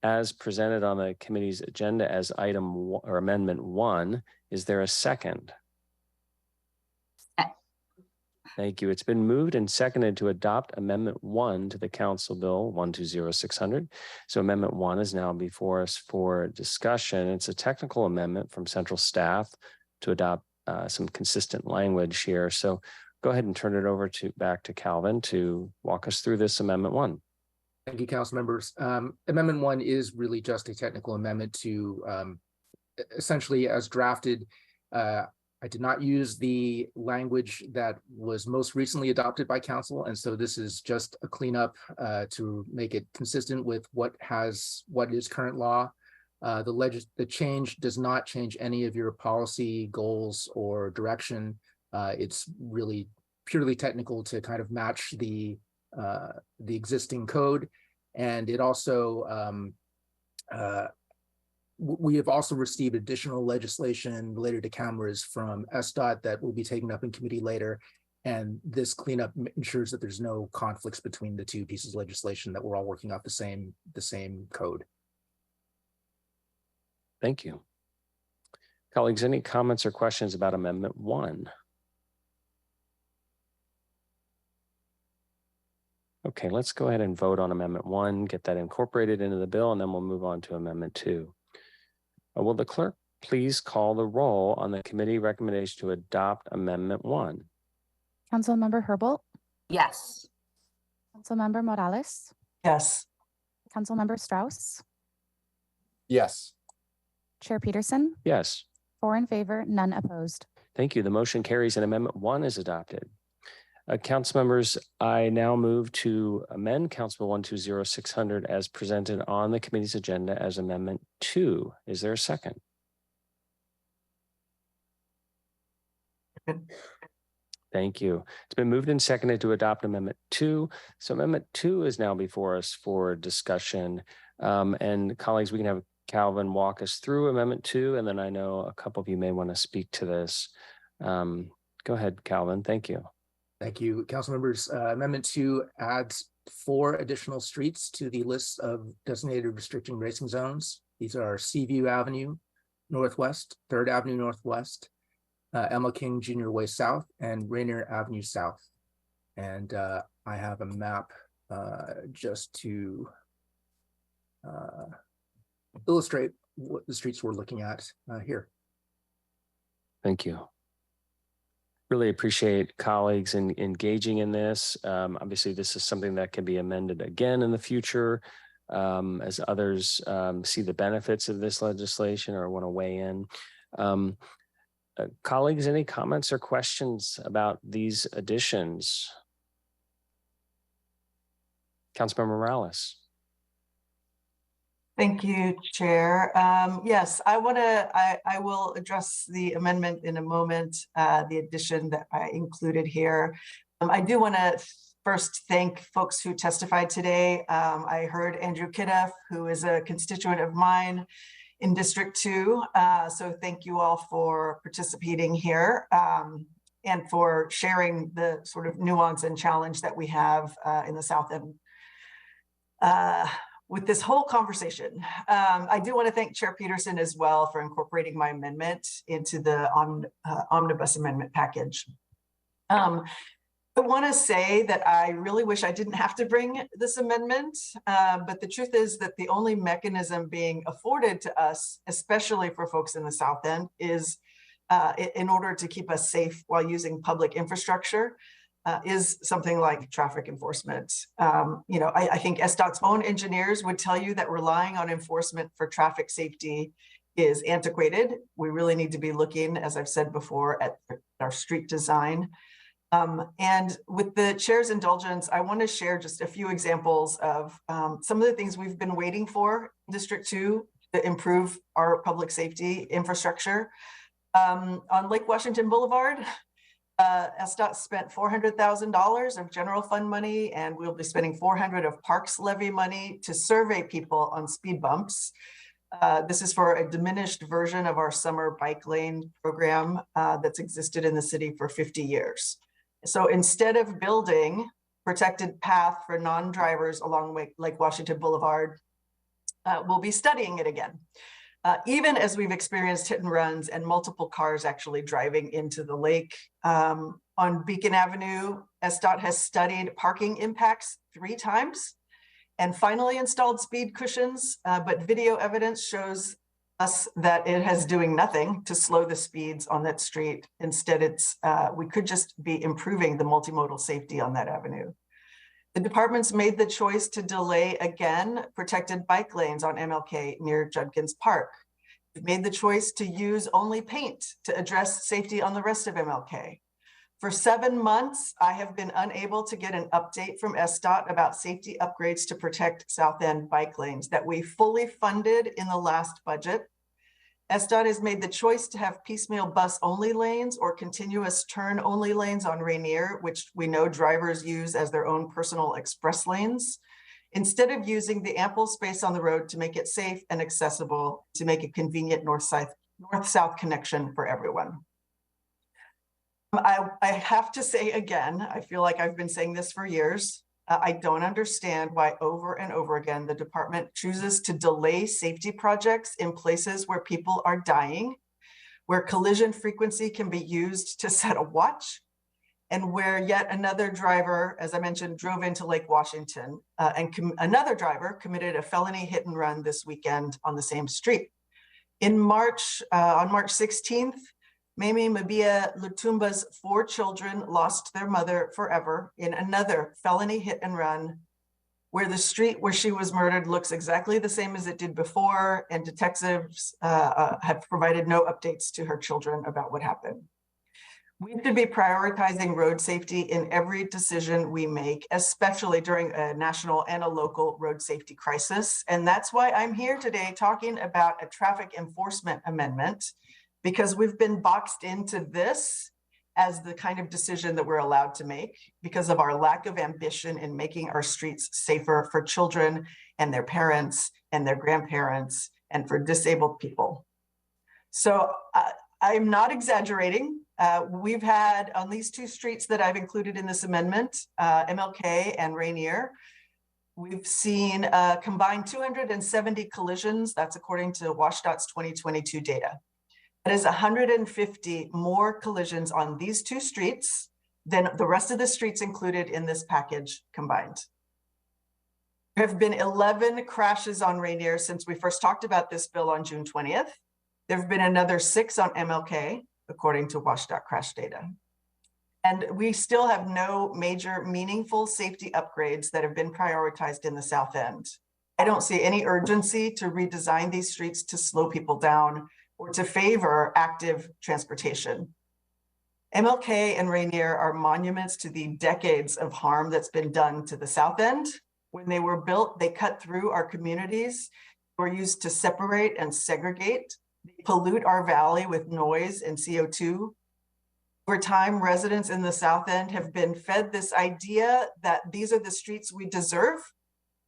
as presented on the committee's agenda as item or amendment 1. Is there a second? Thank you. It's been moved and seconded to adopt Amendment 1 to the Council Bill 120-600. So Amendment 1 is now before us for discussion. It's a technical amendment from central staff to adopt some consistent language here. So go ahead and turn it over back to Calvin to walk us through this Amendment 1. Thank you, council members. Amendment 1 is really just a technical amendment to essentially, as drafted, I did not use the language that was most recently adopted by council. And so this is just a cleanup to make it consistent with what is current law. The change does not change any of your policy goals or direction. It's really purely technical to kind of match the existing code. And it also, we have also received additional legislation related to cameras from SDOT that will be taken up in committee later. And this cleanup ensures that there's no conflicts between the two pieces of legislation, that we're all working off the same code. Thank you. Colleagues, any comments or questions about Amendment 1? Okay, let's go ahead and vote on Amendment 1, get that incorporated into the bill, and then we'll move on to Amendment 2. Will the clerk please call the roll on the committee recommendation to adopt Amendment 1? Councilmember Herbold? Yes. Councilmember Morales? Yes. Councilmember Strauss? Yes. Chair Peterson? Yes. 4 in favor, none opposed. Thank you. The motion carries and Amendment 1 is adopted. Council members, I now move to amend Council Bill 120-600 as presented on the committee's agenda as Amendment 2. Is there a second? Thank you. It's been moved and seconded to adopt Amendment 2. So Amendment 2 is now before us for discussion. And colleagues, we can have Calvin walk us through Amendment 2, and then I know a couple of you may want to speak to this. Go ahead, Calvin. Thank you. Thank you, council members. Amendment 2 adds 4 additional streets to the list of designated restricting racing zones. These are Seaview Avenue Northwest, 3rd Avenue Northwest, Emma King Jr. Way South, and Rainier Avenue South. And I have a map just to illustrate what the streets we're looking at here. Thank you. Really appreciate colleagues engaging in this. Obviously, this is something that can be amended again in the future as others see the benefits of this legislation or want to weigh in. Colleagues, any comments or questions about these additions? Councilmember Morales. Thank you, Chair. Yes, I will address the amendment in a moment, the addition that I included here. I do want to first thank folks who testified today. I heard Andrew Kidduff, who is a constituent of mine in District 2. So thank you all for participating here and for sharing the sort of nuance and challenge that we have in the South End. with this whole conversation. I do want to thank Chair Peterson as well for incorporating my amendment into the omnibus amendment package. I want to say that I really wish I didn't have to bring this amendment, but the truth is that the only mechanism being afforded to us, especially for folks in the South End, is in order to keep us safe while using public infrastructure, is something like traffic enforcement. I think SDOT's own engineers would tell you that relying on enforcement for traffic safety is antiquated. We really need to be looking, as I've said before, at our street design. And with the chair's indulgence, I want to share just a few examples of some of the things we've been waiting for in District 2 to improve our public safety infrastructure. On Lake Washington Boulevard, SDOT spent $400,000 of general fund money, and we'll be spending $400,000 of parks levy money to survey people on speed bumps. This is for a diminished version of our summer bike lane program that's existed in the city for 50 years. So instead of building protected path for non-drivers along Lake Washington Boulevard, we'll be studying it again. Even as we've experienced hit and runs and multiple cars actually driving into the lake. On Beacon Avenue, SDOT has studied parking impacts 3 times and finally installed speed cushions, but video evidence shows us that it has doing nothing to slow the speeds on that street. Instead, we could just be improving the multimodal safety on that avenue. The department's made the choice to delay again protected bike lanes on MLK near Judkins Park. We've made the choice to use only paint to address safety on the rest of MLK. For 7 months, I have been unable to get an update from SDOT about safety upgrades to protect South End bike lanes that we fully funded in the last budget. SDOT has made the choice to have piecemeal bus-only lanes or continuous turn-only lanes on Rainier, which we know drivers use as their own personal express lanes, instead of using the ample space on the road to make it safe and accessible, to make a convenient north-south connection for everyone. I have to say again, I feel like I've been saying this for years, I don't understand why over and over again the department chooses to delay safety projects in places where people are dying, where collision frequency can be used to set a watch, and where yet another driver, as I mentioned, drove into Lake Washington, and another driver committed a felony hit and run this weekend on the same street. On March 16th, Mamie Mabia Lutumba's 4 children lost their mother forever in another felony hit and run, where the street where she was murdered looks exactly the same as it did before, and detectives have provided no updates to her children about what happened. We should be prioritizing road safety in every decision we make, especially during a national and a local road safety crisis. And that's why I'm here today talking about a traffic enforcement amendment, because we've been boxed into this as the kind of decision that we're allowed to make because of our lack of ambition in making our streets safer for children and their parents and their grandparents and for disabled people. So I'm not exaggerating. We've had on these 2 streets that I've included in this amendment, MLK and Rainier, we've seen combined 270 collisions. That's according to WashDOT's 2022 data. That is 150 more collisions on these 2 streets than the rest of the streets included in this package combined. There have been 11 crashes on Rainier since we first talked about this bill on June 20th. There have been another 6 on MLK, according to WashDOT crash data. And we still have no major meaningful safety upgrades that have been prioritized in the South End. I don't see any urgency to redesign these streets to slow people down or to favor active transportation. MLK and Rainier are monuments to the decades of harm that's been done to the South End. When they were built, they cut through our communities, were used to separate and segregate. They pollute our valley with noise and CO2. Over time, residents in the South End have been fed this idea that these are the streets we deserve,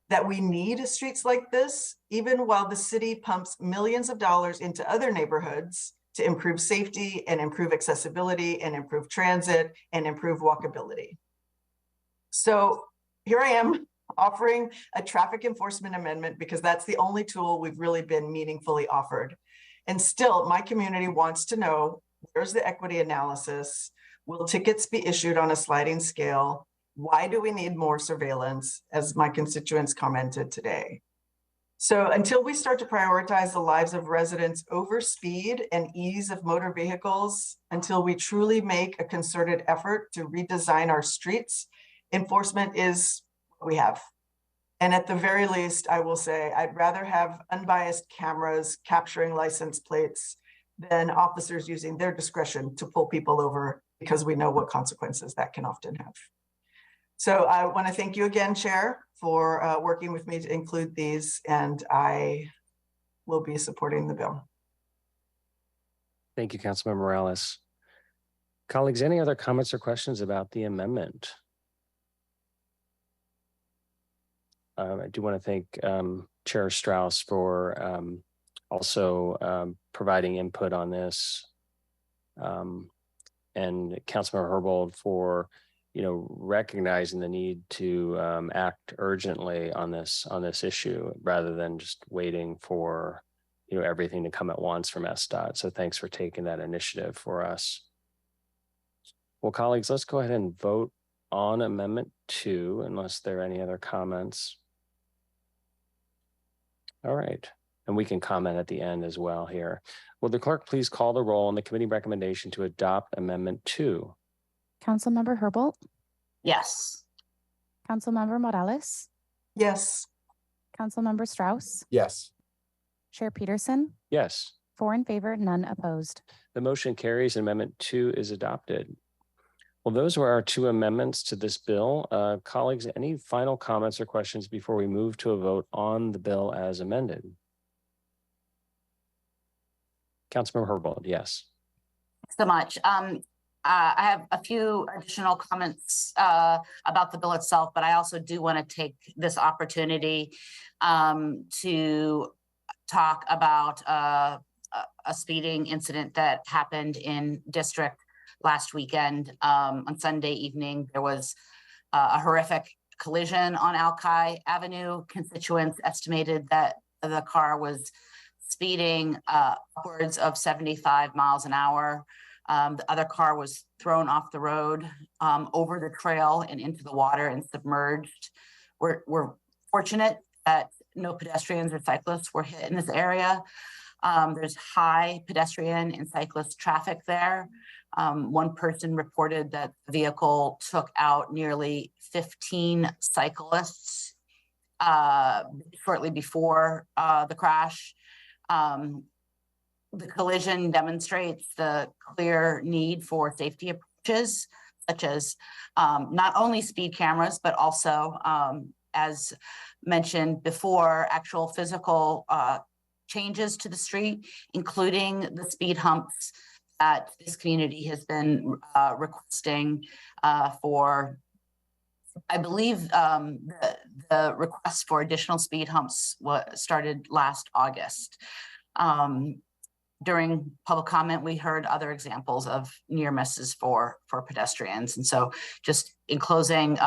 that we need streets like this, even while the city pumps millions of dollars into other neighborhoods to improve safety and improve accessibility and improve transit and improve walkability. So here I am offering a traffic enforcement amendment because that's the only tool we've really been meaningfully offered. And still, my community wants to know, where's the equity analysis? Will tickets be issued on a sliding scale? Why do we need more surveillance, as my constituents commented today? So until we start to prioritize the lives of residents over speed and ease of motor vehicles, until we truly make a concerted effort to redesign our streets, enforcement is what we have. And at the very least, I will say, I'd rather have unbiased cameras capturing license plates than officers using their discretion to pull people over, because we know what consequences that can often have. So I want to thank you again, Chair, for working with me to include these, and I will be supporting the bill. Thank you, Councilmember Morales. Colleagues, any other comments or questions about the amendment? I do want to thank Chair Strauss for also providing input on this, and Councilmember Herbold for recognizing the need to act urgently on this issue rather than just waiting for everything to come at once from SDOT. So thanks for taking that initiative for us. Well, colleagues, let's go ahead and vote on Amendment 2 unless there are any other comments. All right, and we can comment at the end as well here. Will the clerk please call the roll on the committee recommendation to adopt Amendment 2? Councilmember Herbold? Yes. Councilmember Morales? Yes. Councilmember Strauss? Yes. Chair Peterson? Yes. 4 in favor, none opposed. The motion carries and Amendment 2 is adopted. Well, those were our 2 amendments to this bill. Colleagues, any final comments or questions before we move to a vote on the bill as amended? Councilmember Herbold, yes. Thanks so much. I have a few additional comments about the bill itself, but I also do want to take this opportunity to talk about a speeding incident that happened in district last weekend. On Sunday evening, there was a horrific collision on Alki Avenue. Constituents estimated that the car was speeding upwards of 75 miles an hour. The other car was thrown off the road over the trail and into the water and submerged. We're fortunate that no pedestrians or cyclists were hit in this area. There's high pedestrian and cyclist traffic there. One person reported that the vehicle took out nearly 15 cyclists shortly before the crash. The collision demonstrates the clear need for safety approaches, such as not only speed cameras, but also, as mentioned before, actual physical changes to the street, including the speed humps that this community has been requesting for. I believe the request for additional speed humps started last August. During public comment, we heard other examples of near misses for pedestrians. And so just in closing,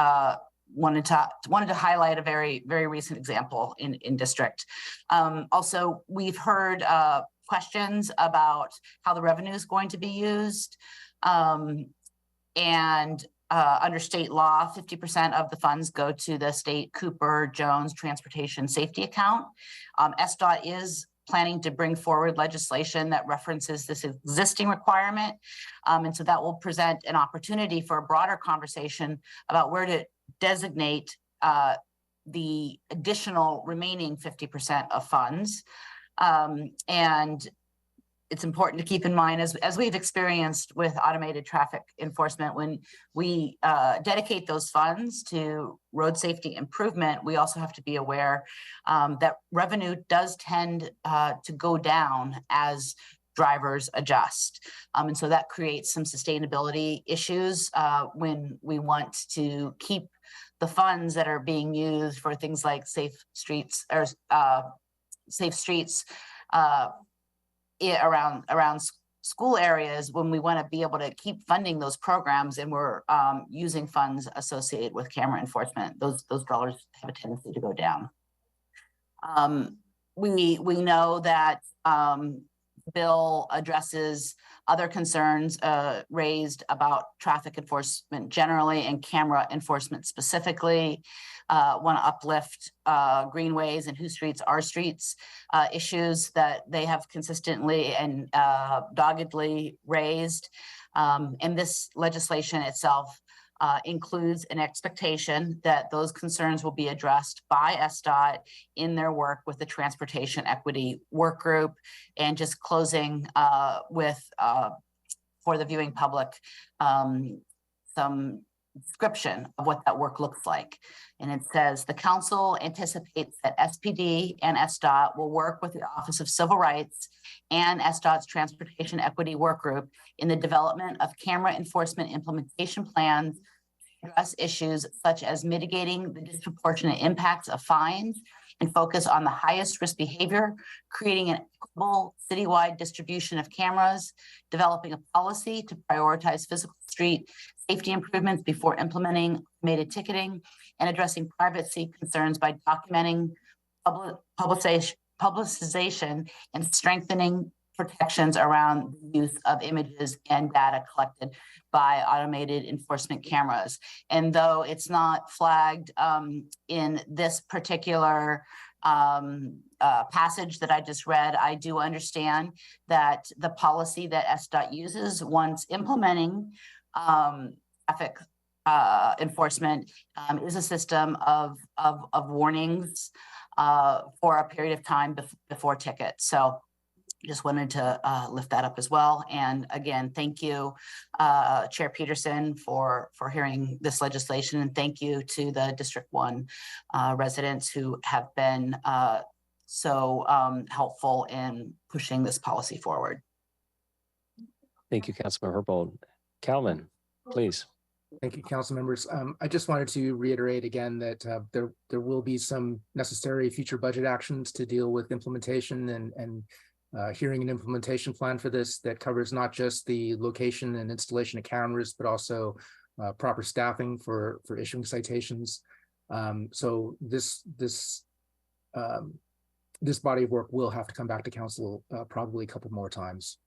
wanted to highlight a very, very recent example in district. Also, we've heard questions about how the revenue is going to be used. Under state law, 50% of the funds go to the state Cooper Jones Transportation Safety Account. SDOT is planning to bring forward legislation that references this existing requirement. And so that will present an opportunity for a broader conversation about where to designate the additional remaining 50% of funds. And it's important to keep in mind, as we've experienced with automated traffic enforcement, when we dedicate those funds to road safety improvement, we also have to be aware that revenue does tend to go down as drivers adjust. And so that creates some sustainability issues when we want to keep the funds that are being used for things like safe streets around school areas when we want to be able to keep funding those programs and we're using funds associated with camera enforcement. Those dollars have a tendency to go down. We know that bill addresses other concerns raised about traffic enforcement generally and camera enforcement specifically. Want to uplift greenways and whose streets are streets issues that they have consistently and doggedly raised. And this legislation itself includes an expectation that those concerns will be addressed by SDOT in their work with the Transportation Equity Work Group. And just closing with, for the viewing public, some description of what that work looks like. And it says, the council anticipates that SPD and SDOT will work with the Office of Civil Rights and SDOT's Transportation Equity Work Group in the development of camera enforcement implementation plans to address issues such as mitigating the disproportionate impacts of fines and focus on the highest risk behavior, creating an equitable citywide distribution of cameras, developing a policy to prioritize physical street safety improvements before implementing automated ticketing, and addressing privacy concerns by documenting publicization and strengthening protections around the use of images and data collected by automated enforcement cameras. And though it's not flagged in this particular passage that I just read, I do understand that the policy that SDOT uses once implementing traffic enforcement is a system of warnings for a period of time before tickets. So just wanted to lift that up as well. And again, thank you, Chair Peterson, for hearing this legislation. And thank you to the District 1 residents who have been so helpful in pushing this policy forward. Thank you, Councilmember Herbold. Calvin, please. Thank you, council members. I just wanted to reiterate again that there will be some necessary future budget actions to deal with implementation and hearing an implementation plan for this that covers not just the location and installation of cameras, but also proper staffing for issuing citations. So this body of work will have to come back to council probably a couple more times.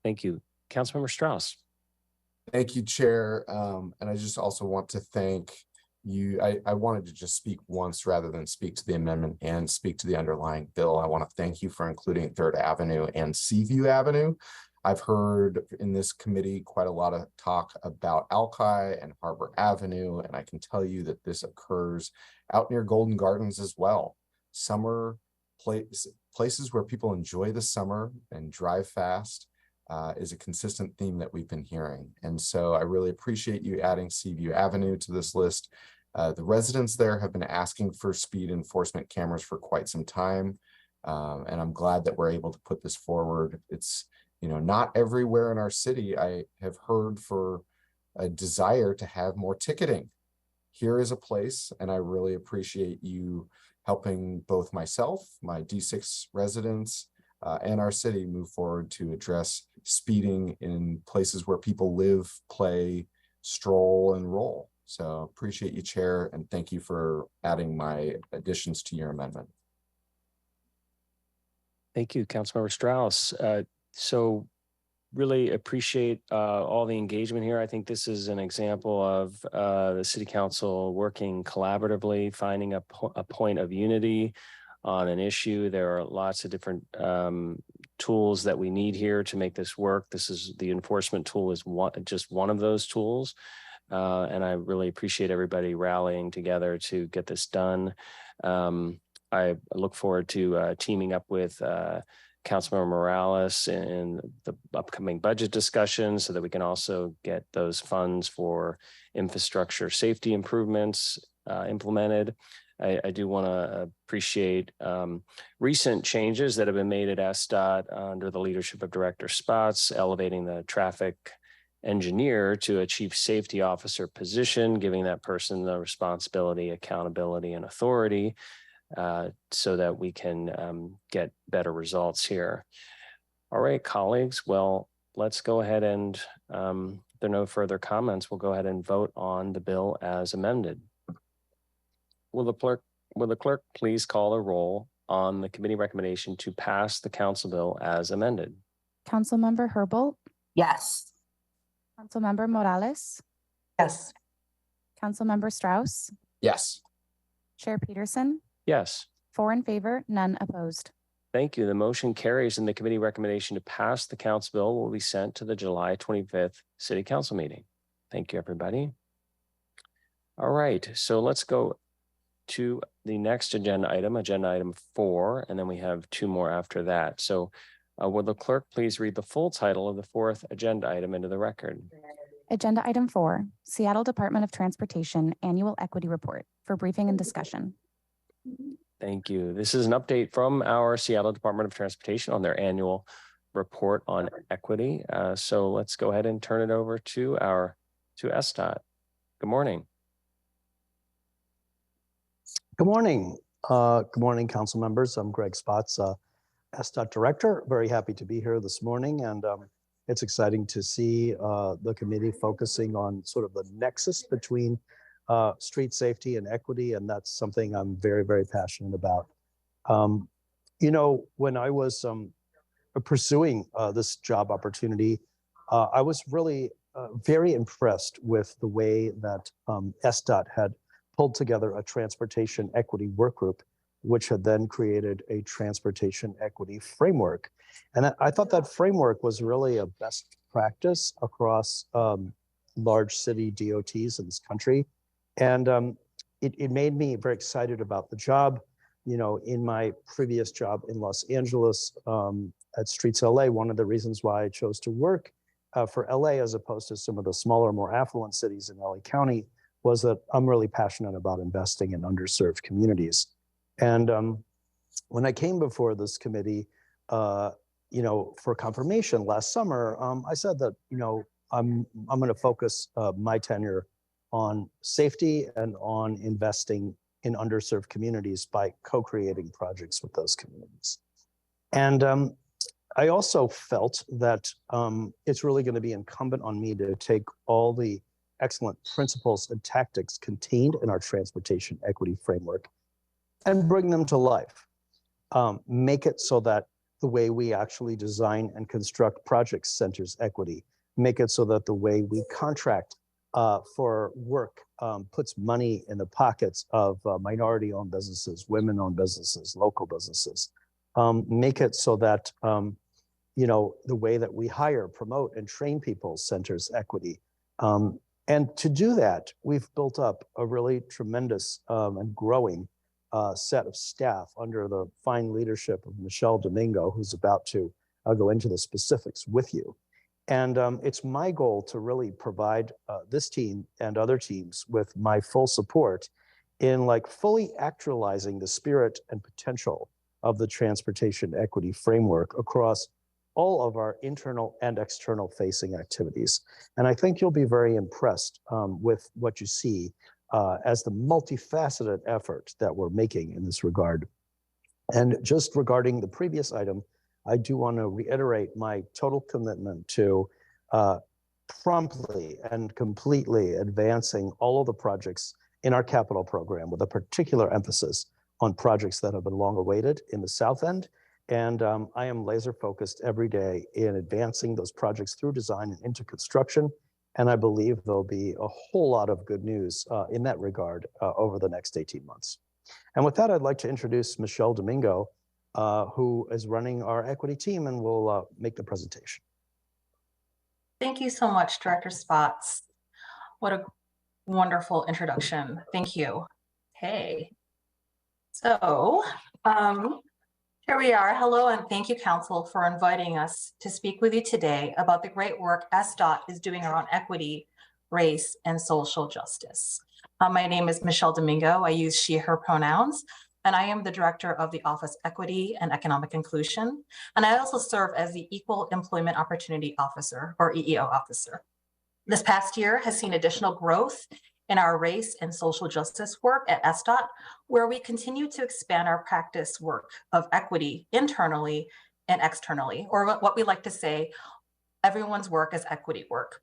Thank you. Councilmember Strauss. Thank you, Chair. And I just also want to thank you. I wanted to just speak once rather than speak to the amendment and speak to the underlying bill. I want to thank you for including 3rd Avenue and Seaview Avenue. I've heard in this committee quite a lot of talk about Alki and Harbor Avenue, and I can tell you that this occurs out near Golden Gardens as well. Summer places where people enjoy the summer and drive fast is a consistent theme that we've been hearing. And so I really appreciate you adding Seaview Avenue to this list. The residents there have been asking for speed enforcement cameras for quite some time. And I'm glad that we're able to put this forward. It's, not everywhere in our city. I have heard for a desire to have more ticketing. Here is a place, and I really appreciate you helping both myself, my D6 residents, and our city move forward to address speeding in places where people live, play, stroll, and roll. So appreciate you, Chair, and thank you for adding my additions to your amendment. Thank you, Councilmember Strauss. So really appreciate all the engagement here. I think this is an example of the City Council working collaboratively, finding a point of unity on an issue. There are lots of different tools that we need here to make this work. The enforcement tool is just one of those tools. And I really appreciate everybody rallying together to get this done. I look forward to teaming up with Councilmember Morales in the upcoming budget discussions so that we can also get those funds for infrastructure safety improvements implemented. I do want to appreciate recent changes that have been made at SDOT under the leadership of Director Spots, elevating the traffic engineer to a chief safety officer position, giving that person the responsibility, accountability, and authority so that we can get better results here. All right, colleagues, well, let's go ahead and, if there are no further comments, we'll go ahead and vote on the bill as amended. Will the clerk please call a roll on the committee recommendation to pass the council bill as amended? Councilmember Herbold, Yes. Councilmember Morales, Yes. Councilmember Strauss, Yes. Chair Peterson, Yes. 4 in favor, none opposed. Thank you. The motion carries and the committee recommendation to pass the council bill will be sent to the July 25th City Council meeting. Thank you, everybody. All right, so let's go to the next agenda item 4, and then we have 2 more after that. So will the clerk please read the full title of the 4th agenda item into the record? Agenda item 4, Seattle Department of Transportation Annual Equity Report for briefing and discussion. Thank you. This is an update from our Seattle Department of Transportation on their annual report on equity. So let's go ahead and turn it over to SDOT. Good morning. Good morning. Good morning, council members. I'm Greg Spotts, SDOT Director. Very happy to be here this morning, and it's exciting to see the committee focusing on sort of the nexus between street safety and equity, and that's something I'm very, very passionate about. You know, when I was pursuing this job opportunity, I was really very impressed with the way that SDOT had pulled together a transportation equity work group, which had then created a transportation equity framework. And I thought that framework was really a best practice across large city DOTs in this country. And it made me very excited about the job. You know, in my previous job in Los Angeles at Streets LA, one of the reasons why I chose to work for LA as opposed to some of the smaller, more affluent cities in LA County was that I'm really passionate about investing in underserved communities. And when I came before this committee, you know, for confirmation last summer, I said that, you know, I'm going to focus my tenure on safety and on investing in underserved communities by co-creating projects with those communities. And I also felt that it's really going to be incumbent on me to take all the excellent principles and tactics contained in our transportation equity framework and bring them to life. Make it so that the way we actually design and construct projects centers equity. Make it so that the way we contract for work puts money in the pockets of minority-owned businesses, women-owned businesses, local businesses. Make it so that you know, the way that we hire, promote, and train people centers equity. And to do that, we've built up a really tremendous and growing set of staff under the fine leadership of Michelle Domingo, who's about to go into the specifics with you. And it's my goal to really provide this team and other teams with my full support in like fully actualizing the spirit and potential of the transportation equity framework across all of our internal and external facing activities. And I think you'll be very impressed with what you see as the multifaceted effort that we're making in this regard. And just regarding the previous item, I do want to reiterate my total commitment to promptly and completely advancing all of the projects in our capital program with a particular emphasis on projects that have been long awaited in the South End. And I am laser focused every day in advancing those projects through design and into construction. And I believe there'll be a whole lot of good news in that regard over the next 18 months. And with that, I'd like to introduce Michelle Domingo, who is running our equity team and will make the presentation. Thank you so much, Director Spotts. What a wonderful introduction. Thank you. Hey. So, here we are. Hello, and thank you, Council, for inviting us to speak with you today about the great work SDOT is doing around equity, race, and social justice. My name is Michelle Domingo. I use she, her pronouns, and I am the Director of the Office Equity and Economic Inclusion. And I also serve as the Equal Employment Opportunity Officer, or EEO officer. This past year has seen additional growth in our race and social justice work at SDOT, where we continue to expand our practice work of equity internally and externally, or what we like to say, everyone's work is equity work.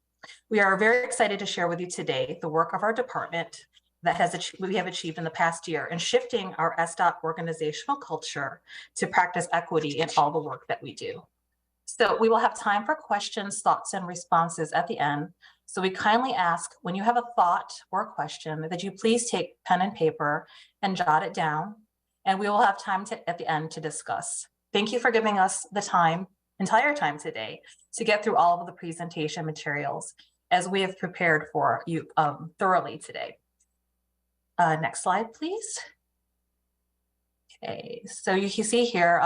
We are very excited to share with you today the work of our department that we have achieved in the past year in shifting our SDOT organizational culture to practice equity in all the work that we do. So we will have time for questions, thoughts, and responses at the end. So we kindly ask, when you have a thought or a question, that you please take pen and paper and jot it down, and we will have time at the end to discuss. Thank you for giving us the entire time today to get through all of the presentation materials as we have prepared for you thoroughly today. Next slide, please. Okay, so you can see here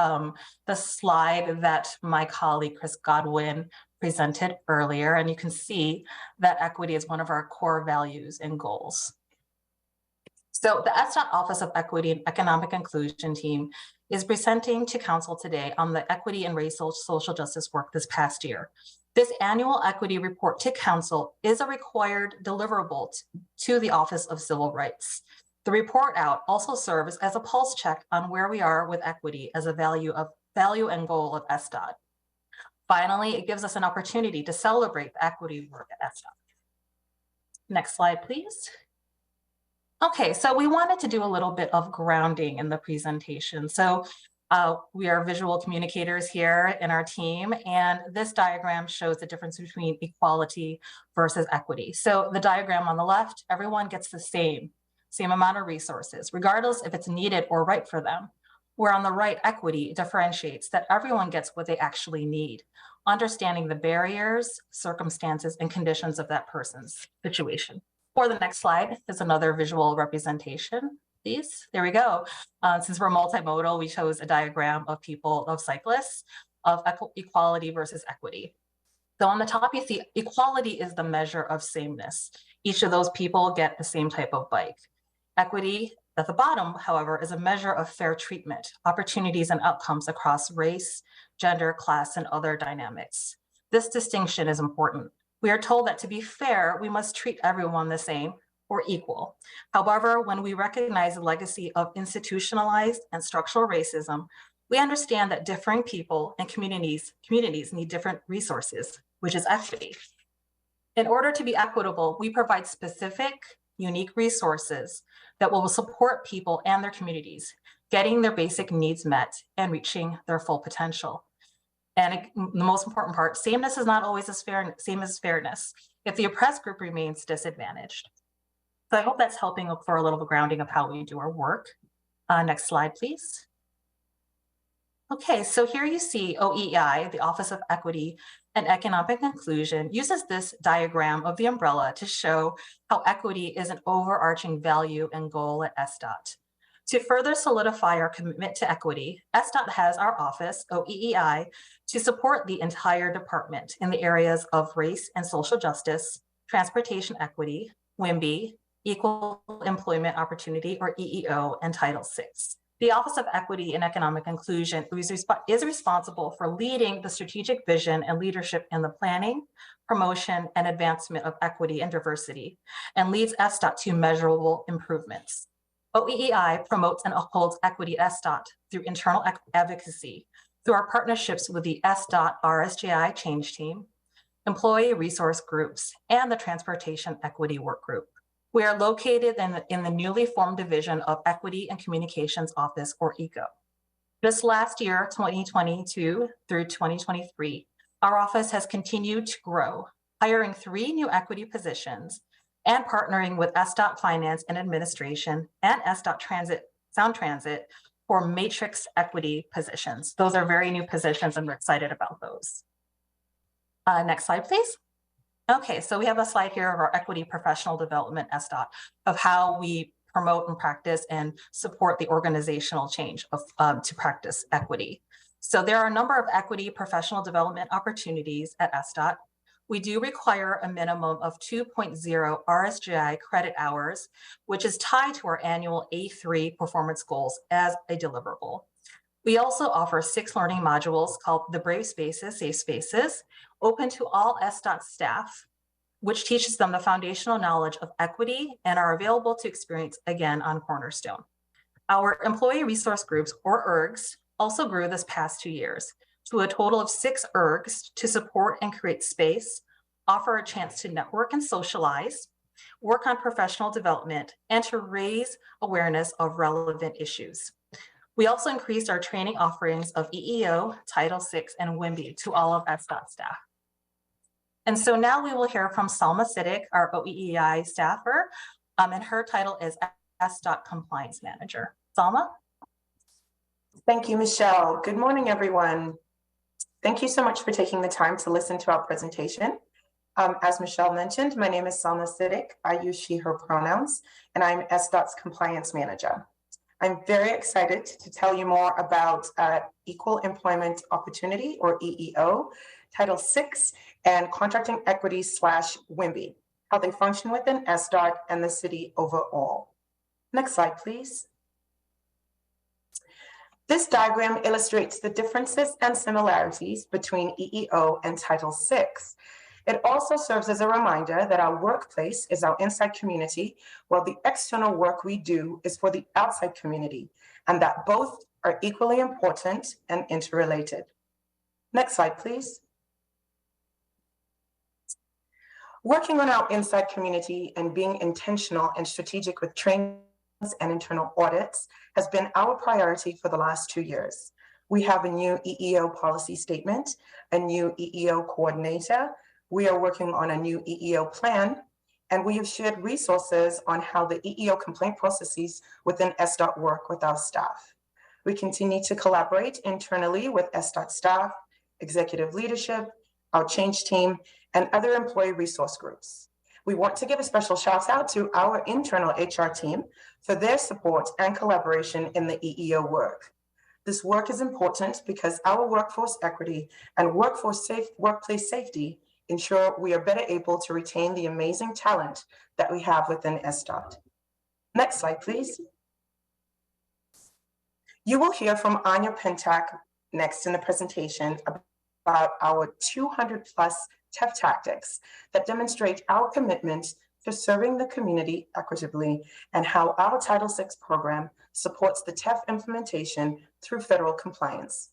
the slide that my colleague Chris Godwin presented earlier, and you can see that equity is one of our core values and goals. So the SDOT Office of Equity and Economic Inclusion team is presenting to Council today on the equity and racial social justice work this past year. This annual equity report to Council is a required deliverable to the Office of Civil Rights. The report out also serves as a pulse check on where we are with equity as a value and goal of SDOT. Finally, it gives us an opportunity to celebrate the equity work at SDOT. Next slide, please. Okay, so we wanted to do a little bit of grounding in the presentation. So we are visual communicators here in our team, and this diagram shows the difference between equality versus equity. So the diagram on the left, everyone gets the same amount of resources, regardless if it's needed or right for them. Where on the right, equity differentiates that everyone gets what they actually need, understanding the barriers, circumstances, and conditions of that person's situation. For the next slide is another visual representation, please. There we go. Since we're multimodal, we chose a diagram of cyclists, of equality versus equity. So on the top, you see equality is the measure of sameness. Each of those people get the same type of bike. Equity at the bottom, however, is a measure of fair treatment, opportunities and outcomes across race, gender, class, and other dynamics. This distinction is important. We are told that to be fair, we must treat everyone the same or equal. However, when we recognize the legacy of institutionalized and structural racism, we understand that differing people and communities need different resources, which is equity. In order to be equitable, we provide specific, unique resources that will support people and their communities, getting their basic needs met and reaching their full potential. And the most important part, sameness is not always same as fairness if the oppressed group remains disadvantaged. So I hope that's helping for a little grounding of how we do our work. Next slide, please. Okay, so here you see OEI, the Office of Equity and Economic Inclusion, uses this diagram of the umbrella to show how equity is an overarching value and goal at SDOT. To further solidify our commitment to equity, SDOT has our office, OEI, to support the entire department in the areas of race and social justice, transportation equity, WIMBY, Equal Employment Opportunity, or EEO, and Title VI. The Office of Equity and Economic Inclusion is responsible for leading the strategic vision and leadership in the planning, promotion, and advancement of equity and diversity, and leads SDOT to measurable improvements. OEI promotes and upholds equity at SDOT through internal advocacy, through our partnerships with the SDOT RSGI Change Team, employee resource groups, and the Transportation Equity Work Group. We are located in the newly formed Division of Equity and Communications Office, or ECO. This last year, 2022 through 2023, our office has continued to grow, hiring 3 new equity positions and partnering with SDOT Finance and Administration and SDOT Sound Transit for matrix equity positions. Those are very new positions and we're excited about those. Next slide, please. Okay, so we have a slide here of our equity professional development SDOT of how we promote and practice and support the organizational change of to practice equity. So there are a number of equity professional development opportunities at SDOT. We do require a minimum of 2.0 RSGI credit hours, which is tied to our annual A3 performance goals as a deliverable. We also offer 6 learning modules called the Brave Spaces, Safe Spaces, open to all SDOT staff, which teaches them the foundational knowledge of equity and are available to experience again on Cornerstone. Our employee resource groups, or ERGs, also grew this past 2 years to a total of 6 ergs to support and create space, offer a chance to network and socialize, work on professional development, and to raise awareness of relevant issues. We also increased our training offerings of EEO, Title VI, and WIMBY to all of SDOT staff. And so now we will hear from Salma Siddiq, our OEEI staffer, and her title is SDOT Compliance Manager. Salma? Thank you, Michelle. Good morning, everyone. Thank you so much for taking the time to listen to our presentation. As Michelle mentioned, my name is Salma Siddiq. I use she, her pronouns, and I'm SDOT's Compliance Manager. I'm very excited to tell you more about Equal Employment Opportunity, or EEO, Title VI, and Contracting Equity / WIMBY, how they function within SDOT and the city overall. Next slide, please. This diagram illustrates the differences and similarities between EEO and Title VI. It also serves as a reminder that our workplace is our inside community, while the external work we do is for the outside community, and that both are equally important and interrelated. Next slide, please. Working on our inside community and being intentional and strategic with trainings and internal audits has been our priority for the last 2 years. We have a new EEO policy statement, a new EEO coordinator. We are working on a new EEO plan, and we have shared resources on how the EEO complaint processes within SDOT work with our staff. We continue to collaborate internally with SDOT staff, executive leadership, our change team, and other employee resource groups. We want to give a special shout out to our internal HR team for their support and collaboration in the EEO work. This work is important because our workforce equity and workplace safety ensure we are better able to retain the amazing talent that we have within SDOT. Next slide, please. You will hear from Anya Pentak next in the presentation about our 200+ TEF tactics that demonstrate our commitment to serving the community equitably and how our Title VI program supports the TEF implementation through federal compliance.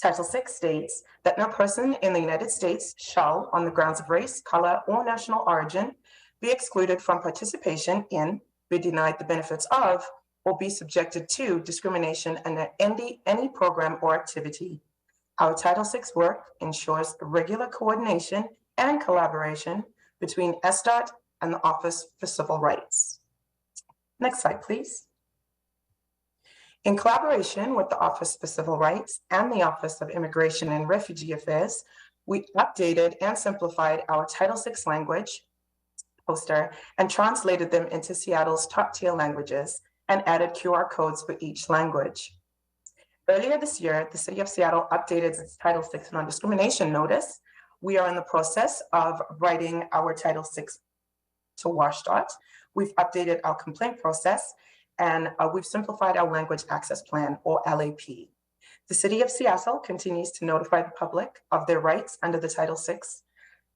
Title VI states that no person in the United States shall, on the grounds of race, color, or national origin, be excluded from participation in, be denied the benefits of, or be subjected to discrimination under any program or activity. Our Title VI work ensures regular coordination and collaboration between SDOT and the Office for Civil Rights. Next slide, please. In collaboration with the Office for Civil Rights and the Office of Immigration and Refugee Affairs, we updated and simplified our Title VI language poster and translated them into Seattle's top-tier languages and added QR codes for each language. Earlier this year, the City of Seattle updated its Title VI non-discrimination notice. We are in the process of writing our Title VI to WashDOT. We've updated our complaint process, and we've simplified our language access plan, or LAP. The City of Seattle continues to notify the public of their rights under the Title VI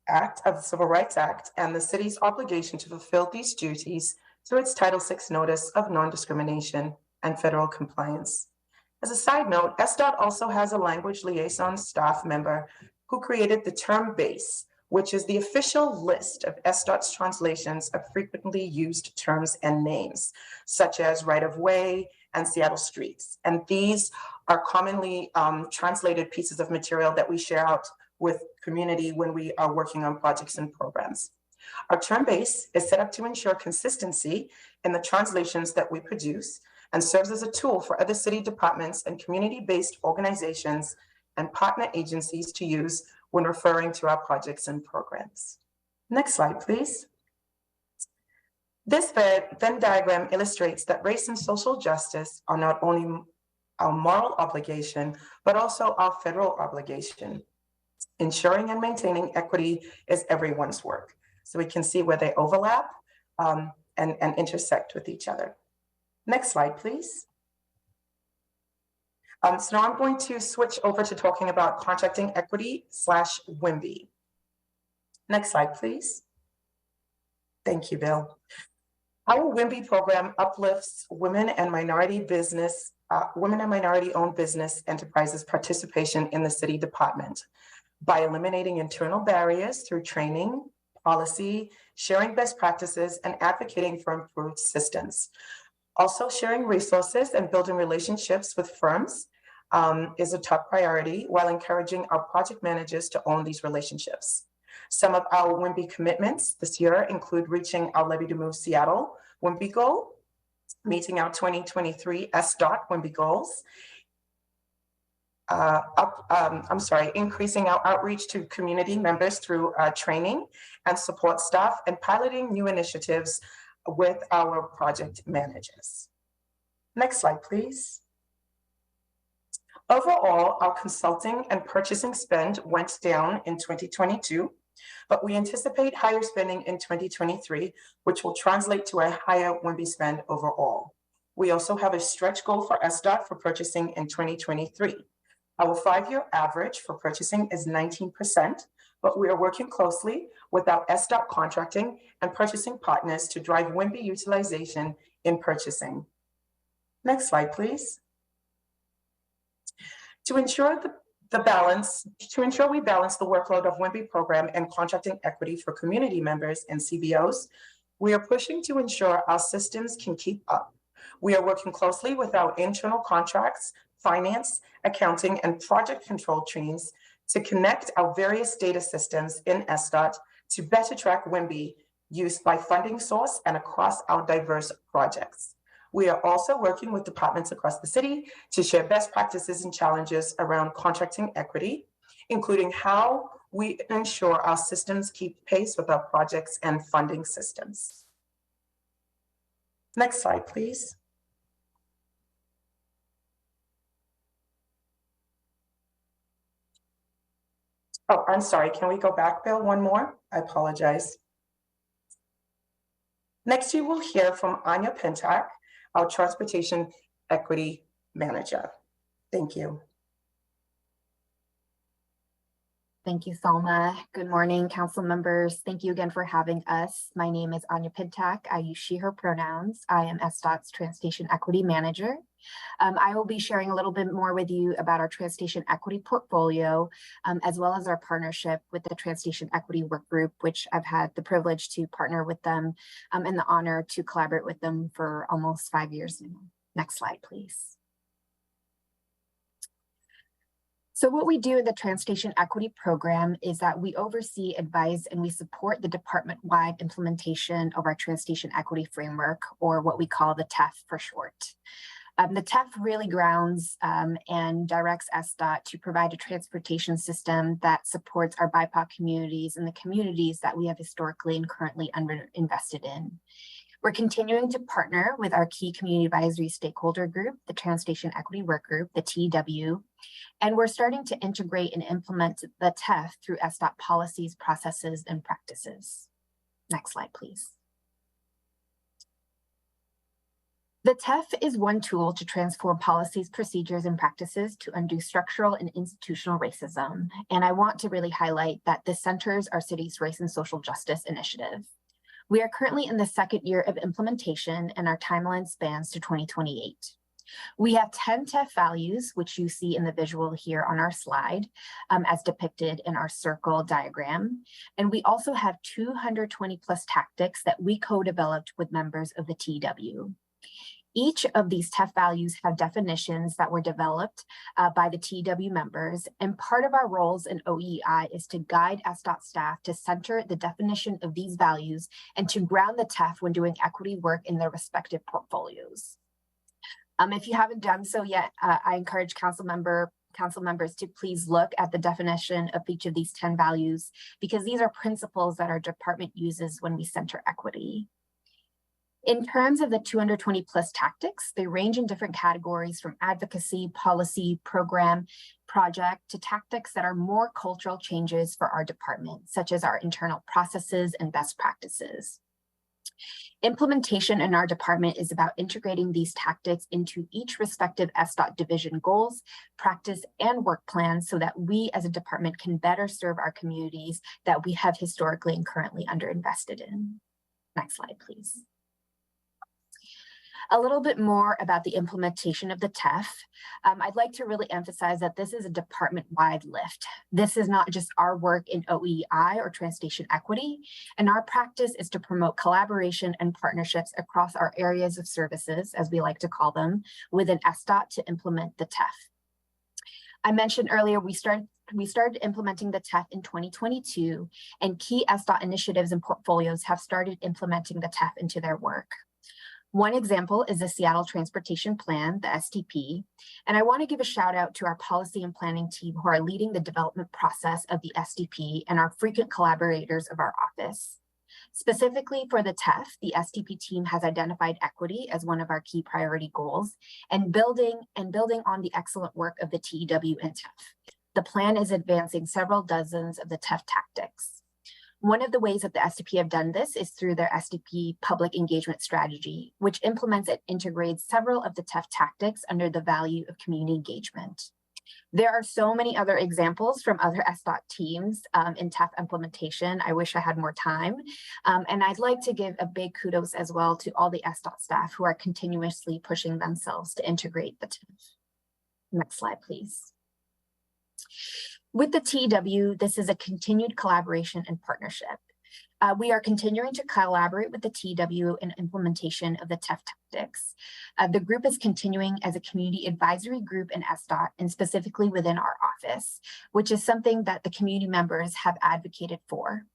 Act of the Civil Rights Act and the city's obligation to fulfill these duties through its Title VI notice of non-discrimination and federal compliance. As a side note, SDOT also has a language liaison staff member who created the term base, which is the official list of SDOT's translations of frequently used terms and names, such as right-of-way and Seattle streets. And these are commonly translated pieces of material that we share out with community when we are working on projects and programs. Our term base is set up to ensure consistency in the translations that we produce and serves as a tool for other city departments and community-based organizations and partner agencies to use when referring to our projects and programs. Next slide, please. This Venn diagram illustrates that race and social justice are not only our moral obligation, but also our federal obligation. Ensuring and maintaining equity is everyone's work. So we can see where they overlap and intersect with each other. Next slide, please. So now I'm going to switch over to talking about contracting equity / WIMBY. Next slide, please. Thank you, Bill. Our WIMBY program uplifts women and minority business women and minority-owned business enterprises participation in the city department by eliminating internal barriers through training, policy, sharing best practices, and advocating for improved systems. Also, sharing resources and building relationships with firms is a top priority, while encouraging our project managers to own these relationships. Some of our WIMBY commitments this year include reaching our Levy to Move Seattle WIMBY goal, meeting our 2023 SDOT WIMBY goals, increasing our outreach to community members through training and support staff, and piloting new initiatives with our project managers. Next slide, please. Overall, our consulting and purchasing spend went down in 2022, but we anticipate higher spending in 2023, which will translate to a higher WIMBY spend overall. We also have a stretch goal for SDOT for purchasing in 2023. Our 5-year average for purchasing is 19%, but we are working closely with our SDOT contracting and purchasing partners to drive WIMBY utilization in purchasing. Next slide, please. To ensure we balance the workload of WIMBY program and contracting equity for community members and CBOs, we are pushing to ensure our systems can keep up. We are working closely with our internal contracts, finance, accounting, and project control teams to connect our various data systems in SDOT to better track WIMBY use by funding source and across our diverse projects. We are also working with departments across the city to share best practices and challenges around contracting equity, including how we ensure our systems keep pace with our projects and funding systems. Next slide, please. Oh, I'm sorry, can we go back, Bill, one more? I apologize. Next, you will hear from Anya Pintak, our Transportation Equity Manager. Thank you. Thank you, Salma. Good morning, council members. Thank you again for having us. My name is Anya Pintak. I use she, her pronouns. I am SDOT's Transportation Equity Manager. I will be sharing a little bit more with you about our transportation equity portfolio, as well as our partnership with the Transportation Equity Work Group, which I've had the privilege to partner with them and the honor to collaborate with them for almost 5 years now. Next slide, please. So what we do in the Transportation Equity Program is that we oversee, advise, and we support the department-wide implementation of our Transportation Equity Framework, or what we call the TEF for short. The TEF really grounds and directs SDOT to provide a transportation system that supports our BIPOC communities and the communities that we have historically and currently underinvested in. We're continuing to partner with our key community advisory stakeholder group, the Transportation Equity Work Group, the TEW, and we're starting to integrate and implement the TEF through SDOT policies, processes, and practices. Next slide, please. The TEF is one tool to transform policies, procedures, and practices to undo structural and institutional racism. And I want to really highlight that this centers our city's race and social justice initiative. We are currently in the 2nd year of implementation, and our timeline spans to 2028. We have 10 TEF values, which you see in the visual here on our slide, as depicted in our circle diagram. And we also have 220 plus tactics that we co-developed with members of the TEW. Each of these TEF values have definitions that were developed by the TEW members, and part of our roles in OEI is to guide SDOT staff to center the definition of these values and to ground the TEF when doing equity work in their respective portfolios. If you haven't done so yet, I encourage council members to please look at the definition of each of these 10 values, because these are principles that our department uses when we center equity. In terms of the 220 plus tactics, they range in different categories from advocacy, policy, program, project, to tactics that are more cultural changes for our department, such as our internal processes and best practices. Implementation in our department is about integrating these tactics into each respective SDOT division goals, practice, and work plans so that we as a department can better serve our communities that we have historically and currently underinvested in. Next slide, please. A little bit more about the implementation of the TEF. I'd like to really emphasize that this is a department-wide lift. This is not just our work in OEI or transportation equity, and our practice is to promote collaboration and partnerships across our areas of services, as we like to call them, within SDOT to implement the TEF. I mentioned earlier, we started implementing the TEF in 2022, and key SDOT initiatives and portfolios have started implementing the TEF into their work. One example is the Seattle Transportation Plan, the STP, and I want to give a shout out to our policy and planning team who are leading the development process of the STP and our frequent collaborators of our office. Specifically for the TEF, the STP team has identified equity as one of our key priority goals and building on the excellent work of the TEW and TEF. The plan is advancing several dozens of the TEF tactics. One of the ways that the STP have done this is through their STP public engagement strategy, which implements and integrates several of the TEF tactics under the value of community engagement. There are so many other examples from other SDOT teams in TEF implementation. I wish I had more time. And I'd like to give a big kudos as well to all the SDOT staff who are continuously pushing themselves to integrate the TEF. Next slide, please. With the TEW, this is a continued collaboration and partnership. We are continuing to collaborate with the TEW in implementation of the TEF tactics. The group is continuing as a community advisory group in SDOT and specifically within our office, which is something that the community members have advocated for.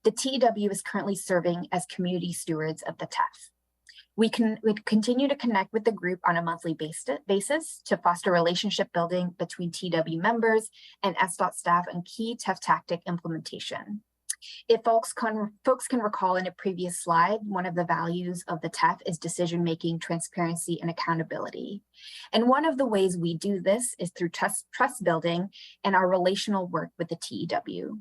The TEW is currently serving as community stewards of the TEF. We continue to connect with the group on a monthly basis to foster relationship building between TEW members and SDOT staff and key TEF tactic implementation. If folks can recall in a previous slide, one of the values of the TEF is decision-making, transparency, and accountability. And one of the ways we do this is through trust building and our relational work with the TEW.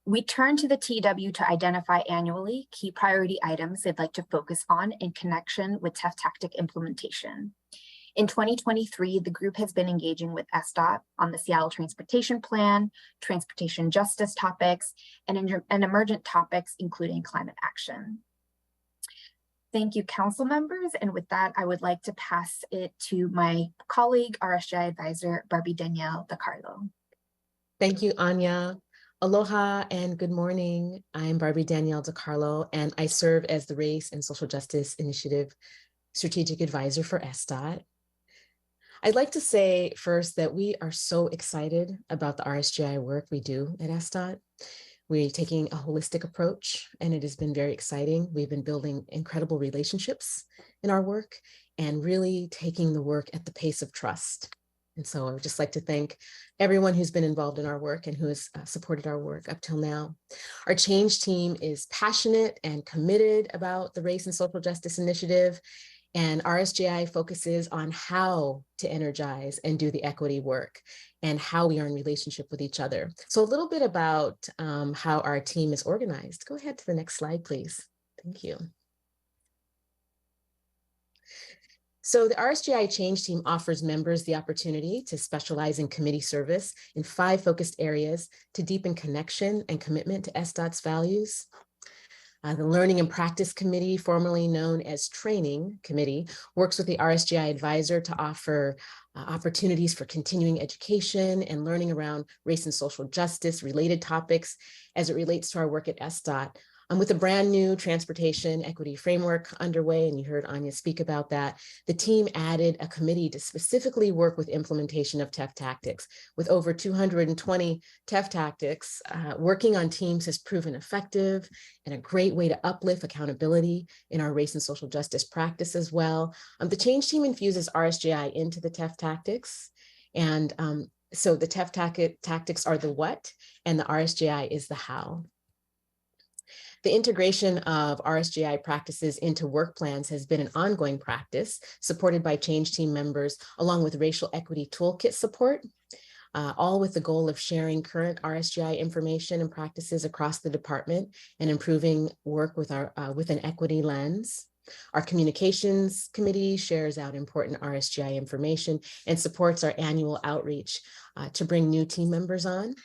We turn to the TEW to identify annually key priority items they'd like to focus on in connection with TEF tactic implementation. In 2023, the group has been engaging with SDOT on the Seattle Transportation Plan, transportation justice topics, and emergent topics, including climate action. Thank you, council members. And with that, I would like to pass it to my colleague, RSGI advisor, Barbie Danielle DiCarlo. Thank you, Anya. Aloha and good morning. I'm Barbie Danielle DiCarlo, and I serve as the Race and Social Justice Initiative Strategic Advisor for SDOT. I'd like to say first that we are so excited about the RSGI work we do at SDOT. We're taking a holistic approach, and it has been very exciting. We've been building incredible relationships in our work and really taking the work at the pace of trust. And so I would just like to thank everyone who's been involved in our work and who has supported our work up till now. Our change team is passionate and committed about the Race and Social Justice Initiative, and RSGI focuses on how to energize and do the equity work and how we are in relationship with each other. So a little bit about how our team is organized. Go ahead to the next slide, please. Thank you. So the RSGI Change Team offers members the opportunity to specialize in committee service in 5 focused areas to deepen connection and commitment to SDOT's values. The Learning and Practice Committee, formerly known as Training Committee, works with the RSGI advisor to offer opportunities for continuing education and learning around race and social justice related topics as it relates to our work at SDOT. With a brand new transportation equity framework underway, and you heard Anya speak about that, the team added a committee to specifically work with implementation of TEF tactics. With over 220 TEF tactics, working on teams has proven effective and a great way to uplift accountability in our race and social justice practice as well. The change team infuses RSGI into the TEF tactics, and so the TEF tactics are the what, and the RSGI is the how. The integration of RSGI practices into work plans has been an ongoing practice, supported by change team members, along with racial equity toolkit support, all with the goal of sharing current RSGI information and practices across the department and improving work with an equity lens. Our communications committee shares out important RSGI information and supports our annual outreach to bring new team members on.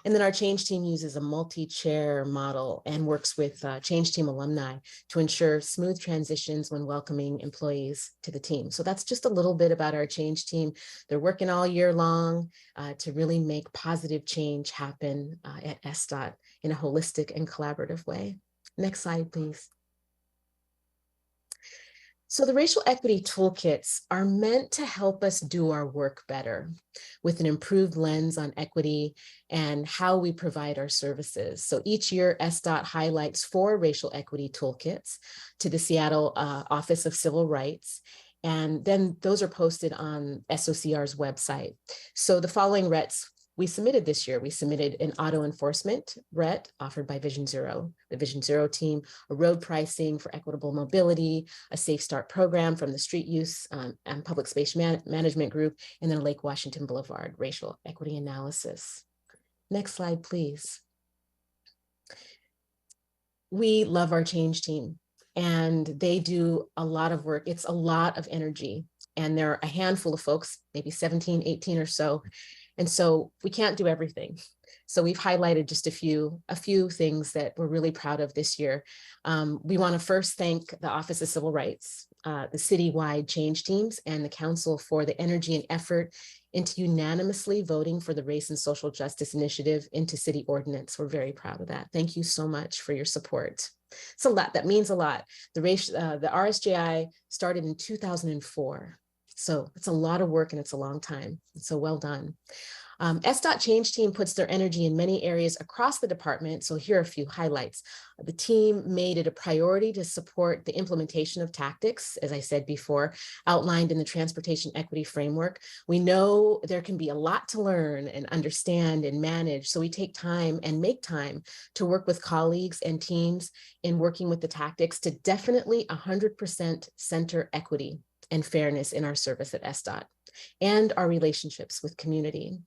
And then our change team uses a multi-chair model and works with change team alumni to ensure smooth transitions when welcoming employees to the team. So that's just a little bit about our change team. They're working all year long to really make positive change happen at SDOT in a holistic and collaborative way. Next slide, please. So the racial equity toolkits are meant to help us do our work better with an improved lens on equity and how we provide our services. So each year, SDOT highlights 4 racial equity toolkits to the Seattle Office of Civil Rights. And then those are posted on SOCR's website. So the following RETs we submitted this year. We submitted an auto enforcement RET offered by Vision Zero, the Vision Zero team, a road pricing for equitable mobility, a Safe Start program from the Street Use and Public Space Management Group, and then a Lake Washington Boulevard racial equity analysis. Next slide, please. We love our change team and they do a lot of work. It's a lot of energy and there are a handful of folks, maybe 17, 18 or so. And so we can't do everything. So we've highlighted just a few things that we're really proud of this year. We want to first thank the Office of Civil Rights, the citywide change teams, and the council for the energy and effort into unanimously voting for the Race and Social Justice Initiative into city ordinance. We're very proud of that. Thank you so much for your support. It's a lot, that means a lot. The RSJI started in 2004. So it's a lot of work and it's a long time. So well done. SDOT Change Team puts their energy in many areas across the department. So here are a few highlights. The team made it a priority to support the implementation of tactics, as I said before, outlined in the Transportation Equity Framework. We know there can be a lot to learn and understand and manage. So we take time and make time to work with colleagues and teams in working with the tactics to definitely 100% center equity and fairness in our service at SDOT and our relationships with community.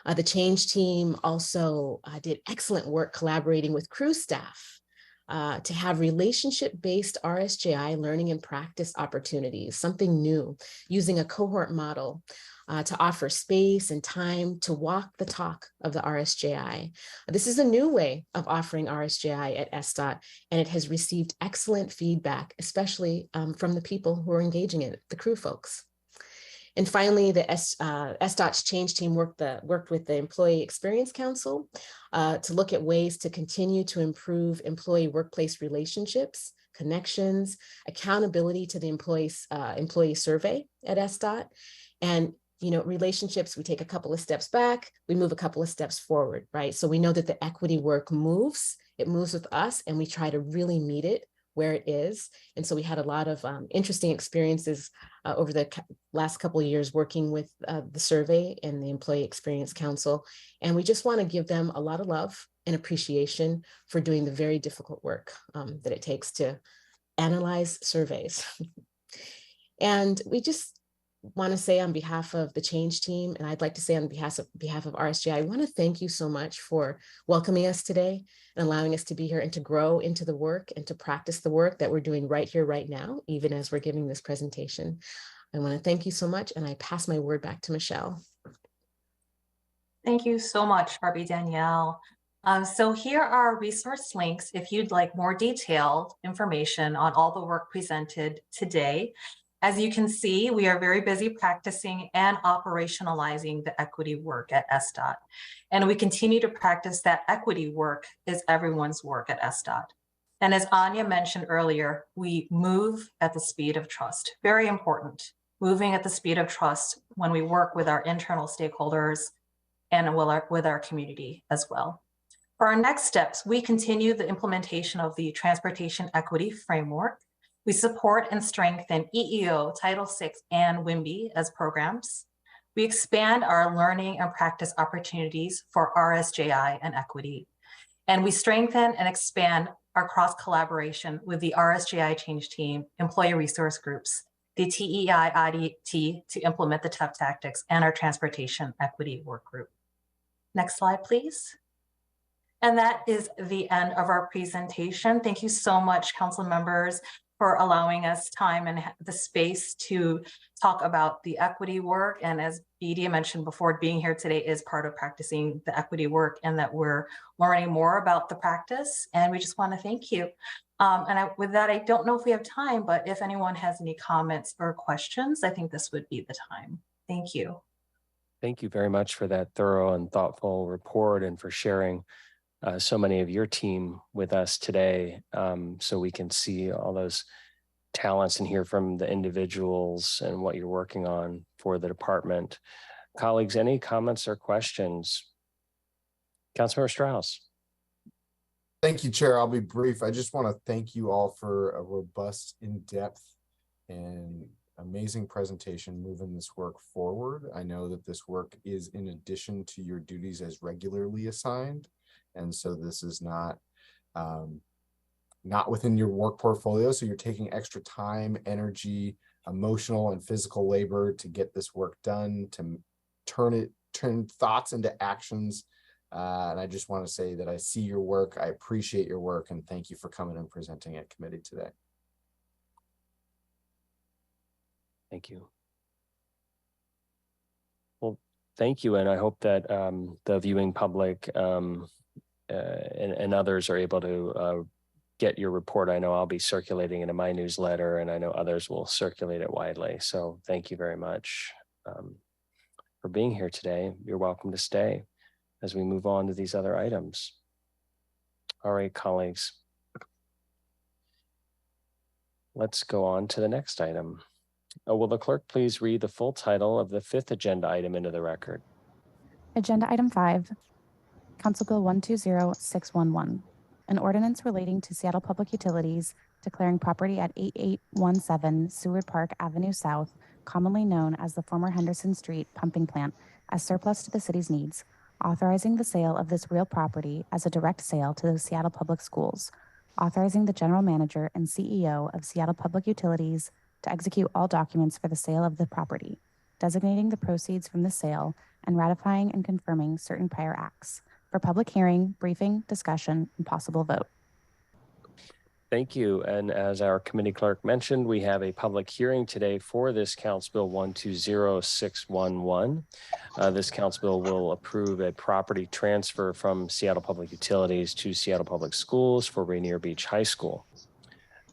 The change team also did excellent work collaborating with crew staff to have relationship-based RSJI learning and practice opportunities, something new, using a cohort model to offer space and time to walk the talk of the RSJI. This is a new way of offering RSJI at SDOT, and it has received excellent feedback, especially from the people who are engaging in it, the crew folks. And finally, the SDOT's change team worked with the Employee Experience Council to look at ways to continue to improve employee workplace relationships, connections, accountability to the employee survey at SDOT. And relationships, we take a couple of steps back, we move a couple of steps forward, right? So we know that the equity work moves, it moves with us, and we try to really meet it where it is. And so we had a lot of interesting experiences over the last couple of years working with the survey and the Employee Experience Council. And we just want to give them a lot of love and appreciation for doing the very difficult work that it takes to analyze surveys. And we just want to say on behalf of the change team, and I'd like to say on behalf of RSJ, I want to thank you so much for welcoming us today and allowing us to be here and to grow into the work and to practice the work that we're doing right here, right now, even as we're giving this presentation. I want to thank you so much, and I pass my word back to Michelle. Thank you so much, Barbie Danielle. So here are resource links if you'd like more detailed information on all the work presented today. As you can see, we are very busy practicing and operationalizing the equity work at SDOT. And we continue to practice that equity work is everyone's work at SDOT. And as Anya mentioned earlier, we move at the speed of trust. Very important, moving at the speed of trust when we work with our internal stakeholders and with our community as well. For our next steps, we continue the implementation of the Transportation Equity Framework. We support and strengthen EEO, Title VI, and WIMBY as programs. We expand our learning and practice opportunities for RSJI and equity. And we strengthen and expand our cross-collaboration with the RSJI Change Team, employee resource groups, the TEI IDT to implement the tough tactics, and our Transportation Equity Work Group. Next slide, please. And that is the end of our presentation. Thank you so much, council members, for allowing us time and the space to talk about the equity work. And as Bedia mentioned before, being here today is part of practicing the equity work, and that we're learning more about the practice. And we just want to thank you. With that, I don't know if we have time, but if anyone has any comments or questions, I think this would be the time. Thank you. Thank you very much for that thorough and thoughtful report, and for sharing so many of your team with us today, so we can see all those talents and hear from the individuals and what you're working on for the department. Colleagues, any comments or questions? Councilmember Strauss. Thank you, Chair. I'll be brief. I just want to thank you all for a robust, in-depth, and amazing presentation moving this work forward. I know that this work is in addition to your duties as regularly assigned, and so this is not within your work portfolio. So you're taking extra time, energy, emotional and physical labor to get this work done, to turn thoughts into actions. And I just want to say that I see your work, I appreciate your work, and thank you for coming and presenting at committee today. Thank you. Well, thank you. And I hope that the viewing public and others are able to get your report. I know I'll be circulating it in my newsletter, and I know others will circulate it widely. So thank you very much for being here today. You're welcome to stay as we move on to these other items. All right, colleagues. Let's go on to the next item. Will the clerk please read the full title of the 5th agenda item into the record? Agenda item 5, Council Bill 120611, an ordinance relating to Seattle Public Utilities declaring property at 8817 Seward Park Avenue South, commonly known as the former Henderson Street pumping plant, as surplus to the city's needs, authorizing the sale of this real property as a direct sale to the Seattle Public Schools, authorizing the general manager and CEO of Seattle Public Utilities to execute all documents for the sale of the property, designating the proceeds from the sale, and ratifying and confirming certain prior acts. For public hearing, briefing, discussion, and possible vote. Thank you. And as our committee clerk mentioned, we have a public hearing today for this Council Bill 120611. This Council Bill will approve a property transfer from Seattle Public Utilities to Seattle Public Schools for Rainier Beach High School.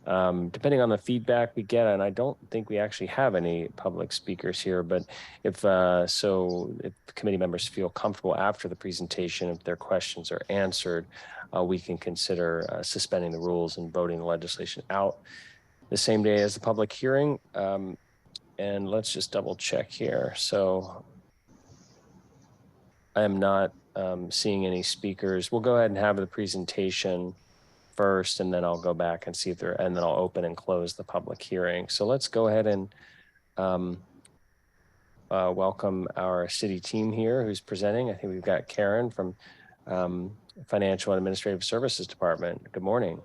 Depending on the feedback we get, and I don't think we actually have any public speakers here, but if committee members feel comfortable after the presentation, if their questions are answered, we can consider suspending the rules and voting the legislation out the same day as the public hearing. And let's just double check here. So I am not seeing any speakers. We'll go ahead and have the presentation first, and then I'll go back and see if and then I'll open and close the public hearing. So let's go ahead and welcome our city team here who's presenting. I think we've got Karen from Financial and Administrative Services Department. Good morning.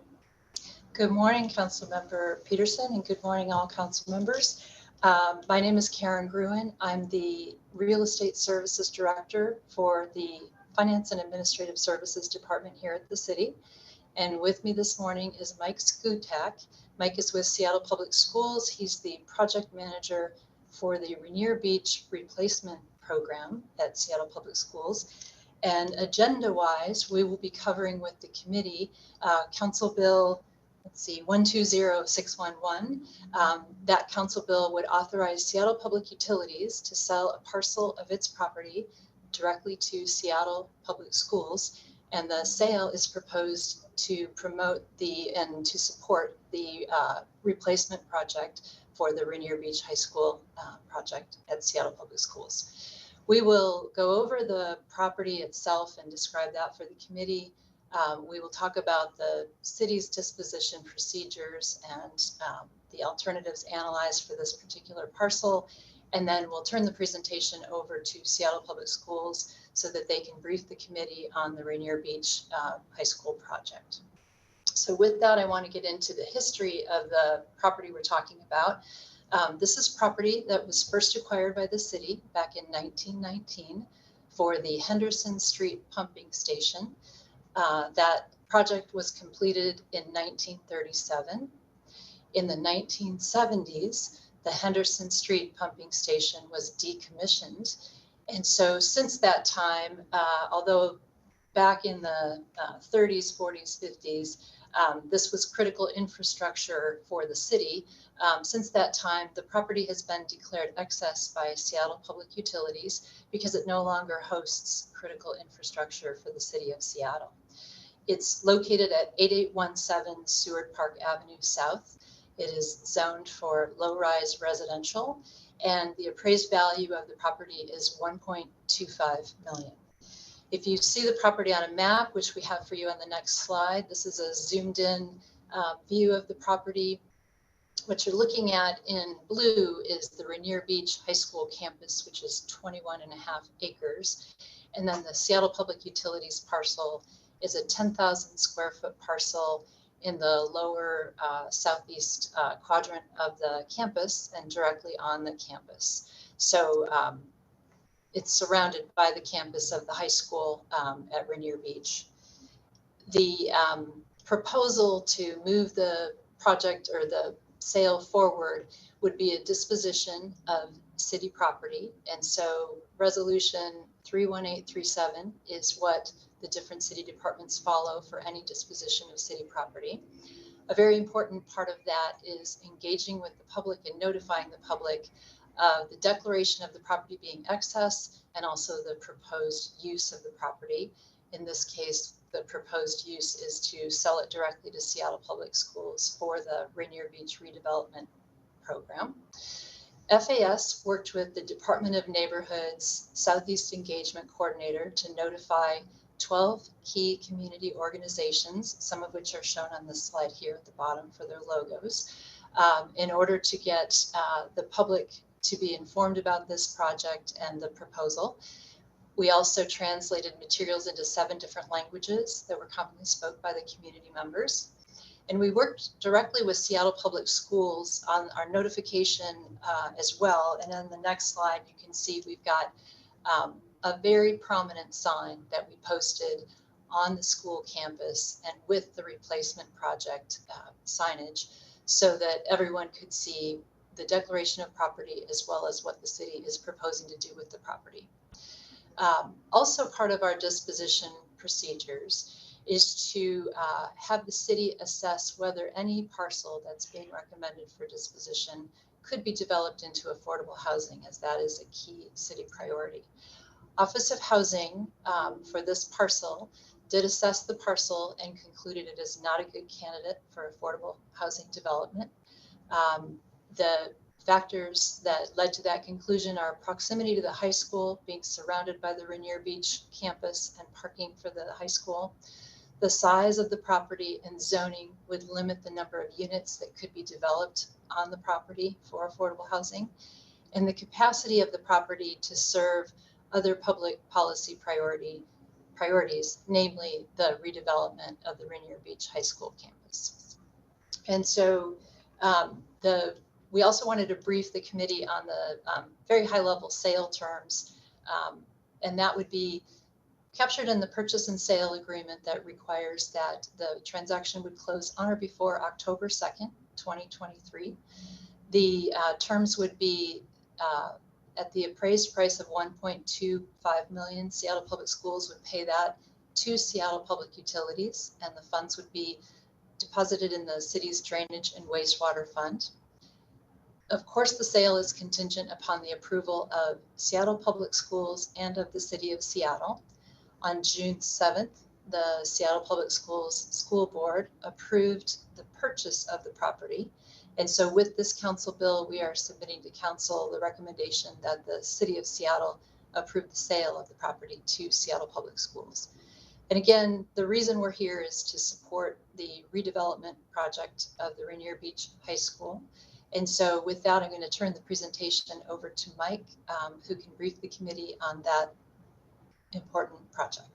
Good morning, Councilmember Peterson, and good morning, all council members. My name is Karen Gruen. I'm the Real Estate Services Director for the Finance and Administrative Services Department here at the city. And with me this morning is Mike Skutak. Mike is with Seattle Public Schools. He's the project manager for the Rainier Beach Replacement Program at Seattle Public Schools. And agenda-wise, we will be covering with the committee Council Bill 120611. That council bill would authorize Seattle Public Utilities to sell a parcel of its property directly to Seattle Public Schools. And the sale is proposed to promote and to support the replacement project for the Rainier Beach High School project at Seattle Public Schools. We will go over the property itself and describe that for the committee. We will talk about the city's disposition procedures and the alternatives analyzed for this particular parcel. And then we'll turn the presentation over to Seattle Public Schools so that they can brief the committee on the Rainier Beach High School project. So with that, I want to get into the history of the property we're talking about. This is property that was first acquired by the city back in 1919 for the Henderson Street pumping station. That project was completed in 1937. In the 1970s, the Henderson Street pumping station was decommissioned. And so since that time, although back in the 30s, 40s, 50s, this was critical infrastructure for the city. Since that time, the property has been declared excess by Seattle Public Utilities because it no longer hosts critical infrastructure for the city of Seattle. It's located at 8817 Seward Park Avenue South. It is zoned for low-rise residential, and the appraised value of the property is $1.25 million. If you see the property on a map, which we have for you on the next slide, this is a zoomed in view of the property. What you're looking at in blue is the Rainier Beach High School campus, which is 21.5 acres. And then the Seattle Public Utilities parcel is a 10,000 square foot parcel in the lower southeast quadrant of the campus and directly on the campus. So it's surrounded by the campus of the high school at Rainier Beach. The proposal to move the project or the sale forward would be a disposition of city property. And so resolution 31837 is what the different city departments follow for any disposition of city property. A very important part of that is engaging with the public and notifying the public of the declaration of the property being excess and also the proposed use of the property. In this case, the proposed use is to sell it directly to Seattle Public Schools for the Rainier Beach redevelopment program. FAS worked with the Department of Neighborhoods Southeast Engagement Coordinator to notify 12 key community organizations, some of which are shown on this slide here at the bottom for their logos, in order to get the public to be informed about this project and the proposal. We also translated materials into 7 different languages that were commonly spoken by the community members. And we worked directly with Seattle Public Schools on our notification as well. And on the next slide, you can see we've got a very prominent sign that we posted on the school campus and with the replacement project signage so that everyone could see the declaration of property as well as what the city is proposing to do with the property. Also part of our disposition procedures is to have the city assess whether any parcel that's being recommended for disposition could be developed into affordable housing, as that is a key city priority. Office of Housing for this parcel did assess the parcel and concluded it is not a good candidate for affordable housing development. The factors that led to that conclusion are proximity to the high school, being surrounded by the Rainier Beach campus and parking for the high school. The size of the property and zoning would limit the number of units that could be developed on the property for affordable housing, and the capacity of the property to serve other public policy priorities, namely the redevelopment of the Rainier Beach High School campus. And so we also wanted to brief the committee on the very high level sale terms, and that would be captured in the purchase and sale agreement that requires that the transaction would close on or before October 2nd, 2023. The terms would be at the appraised price of $1.25 million. Seattle Public Schools would pay that to Seattle Public Utilities, and the funds would be deposited in the city's drainage and wastewater fund. Of course, the sale is contingent upon the approval of Seattle Public Schools and of the City of Seattle. On June 7th, the Seattle Public Schools School Board approved the purchase of the property. And so with this council bill, we are submitting to council the recommendation that the City of Seattle approve the sale of the property to Seattle Public Schools. And again, the reason we're here is to support the redevelopment project of the Rainier Beach High School. And so with that, I'm going to turn the presentation over to Mike, who can brief the committee on that important project.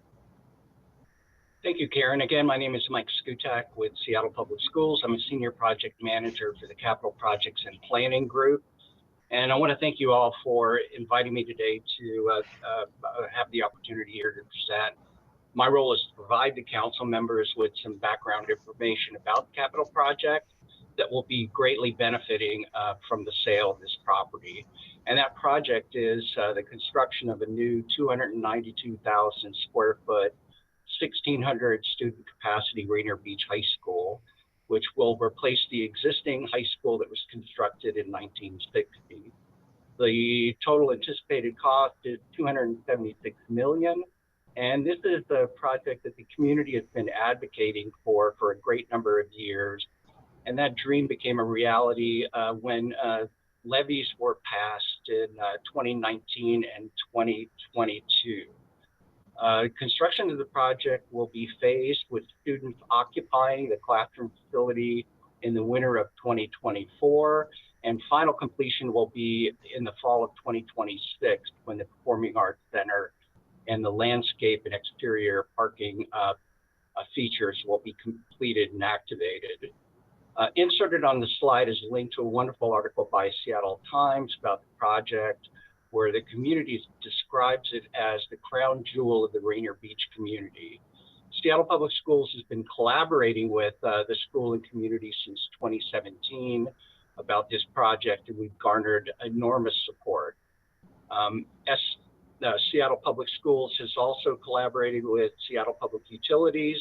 Thank you, Karen. Again, my name is Mike Skutak with Seattle Public Schools. I'm a senior project manager for the Capital Projects and Planning Group. And I want to thank you all for inviting me today to have the opportunity here to present. My role is to provide the council members with some background information about the capital project, that will be greatly benefiting from the sale of this property. And that project is the construction of a new 292,000 square foot, 1,600 student capacity Rainier Beach High School, which will replace the existing high school that was constructed in 1960. The total anticipated cost is $276 million. And this is a project that the community has been advocating for a great number of years. And that dream became a reality when levies were passed in 2019 and 2022. Construction of the project will be phased with students occupying the classroom facility in the winter of 2024, and final completion will be in the fall of 2026 when the Performing Arts Center and the landscape and exterior parking features will be completed and activated. Inserted on the slide is a link to a wonderful article by Seattle Times about the project, where the community describes it as the crown jewel of the Rainier Beach community. Seattle Public Schools has been collaborating with the school and community since 2017 about this project, and we've garnered enormous support. Seattle Public Schools has also collaborated with Seattle Public Utilities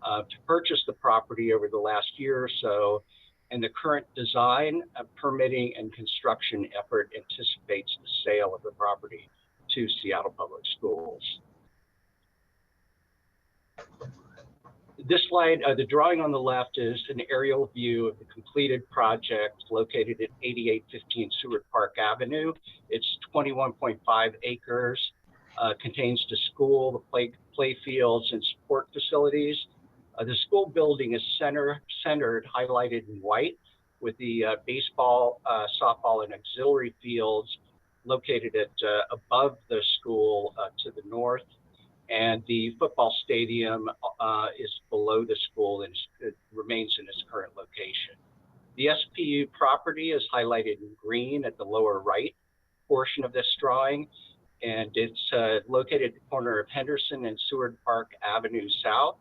to purchase the property over the last year or so, and the current design, permitting, and construction effort anticipates the sale of the property to Seattle Public Schools. This slide, the drawing on the left is an aerial view of the completed project located at 8815 Seward Park Avenue. It's 21.5 acres, contains the school, the play fields, and support facilities. The school building is centered, highlighted in white, with the baseball, softball, and auxiliary fields located at above the school to the north. And the football stadium is below the school and it remains in its current location. The SPU property is highlighted in green at the lower right portion of this drawing, and it's located at the corner of Henderson and Seward Park Avenue South.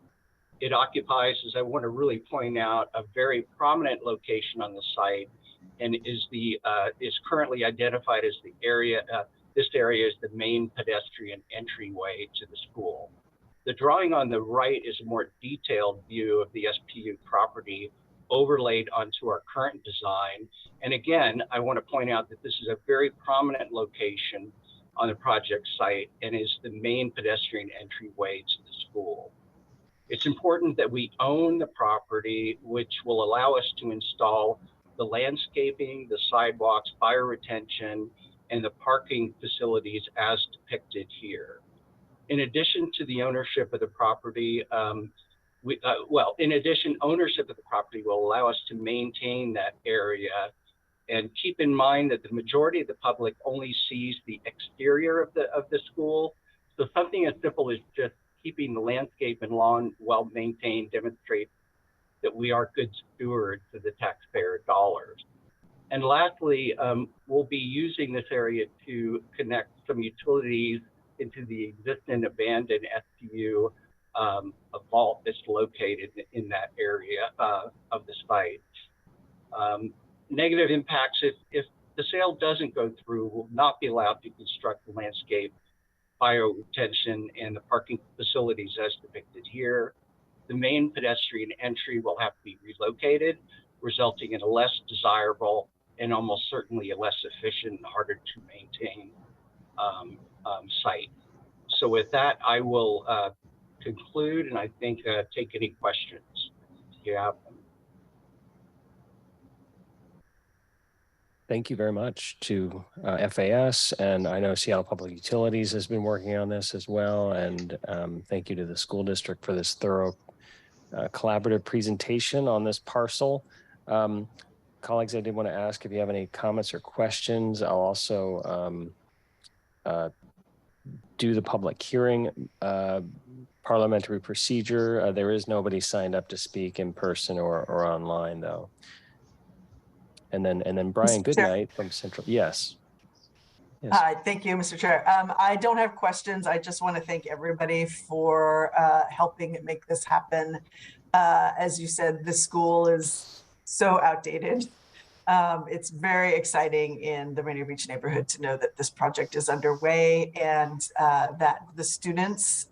It occupies, as I want to really point out, a very prominent location on the site, and is currently identified as the area. This area is the main pedestrian entryway to the school. The drawing on the right is a more detailed view of the SPU property overlaid onto our current design. And again, I want to point out that this is a very prominent location on the project site and is the main pedestrian entryway to the school. It's important that we own the property, which will allow us to install the landscaping, the sidewalks, fire retention, and the parking facilities as depicted here. In addition to the ownership of the property, ownership of the property will allow us to maintain that area. And keep in mind that the majority of the public only sees the exterior of the school. So something as simple as just keeping the landscape and lawn well maintained demonstrates that we are good stewards of the taxpayer dollars. And lastly, we'll be using this area to connect some utilities into the existing abandoned SPU vault that's located in that area of the site. Negative impacts, if the sale doesn't go through, will not be allowed to construct the landscape, fire retention, and the parking facilities as depicted here. The main pedestrian entry will have to be relocated, resulting in a less desirable and almost certainly a less efficient and harder to maintain site. So with that, I will conclude and I think take any questions if you have them. Thank you very much to FAS, and I know Seattle Public Utilities has been working on this as well, and thank you to the school district for this thorough collaborative presentation on this parcel. Colleagues, I did want to ask if you have any comments or questions. I'll also do the public hearing parliamentary procedure. There is nobody signed up to speak in person or online though. And then Brian Goodnight from Central. Yes. Yes. Hi, thank you, Mr. Chair. I don't have questions. I just want to thank everybody for helping make this happen. As you said, the school is so outdated. It's very exciting in the Rainier Beach neighborhood to know that this project is underway and that the students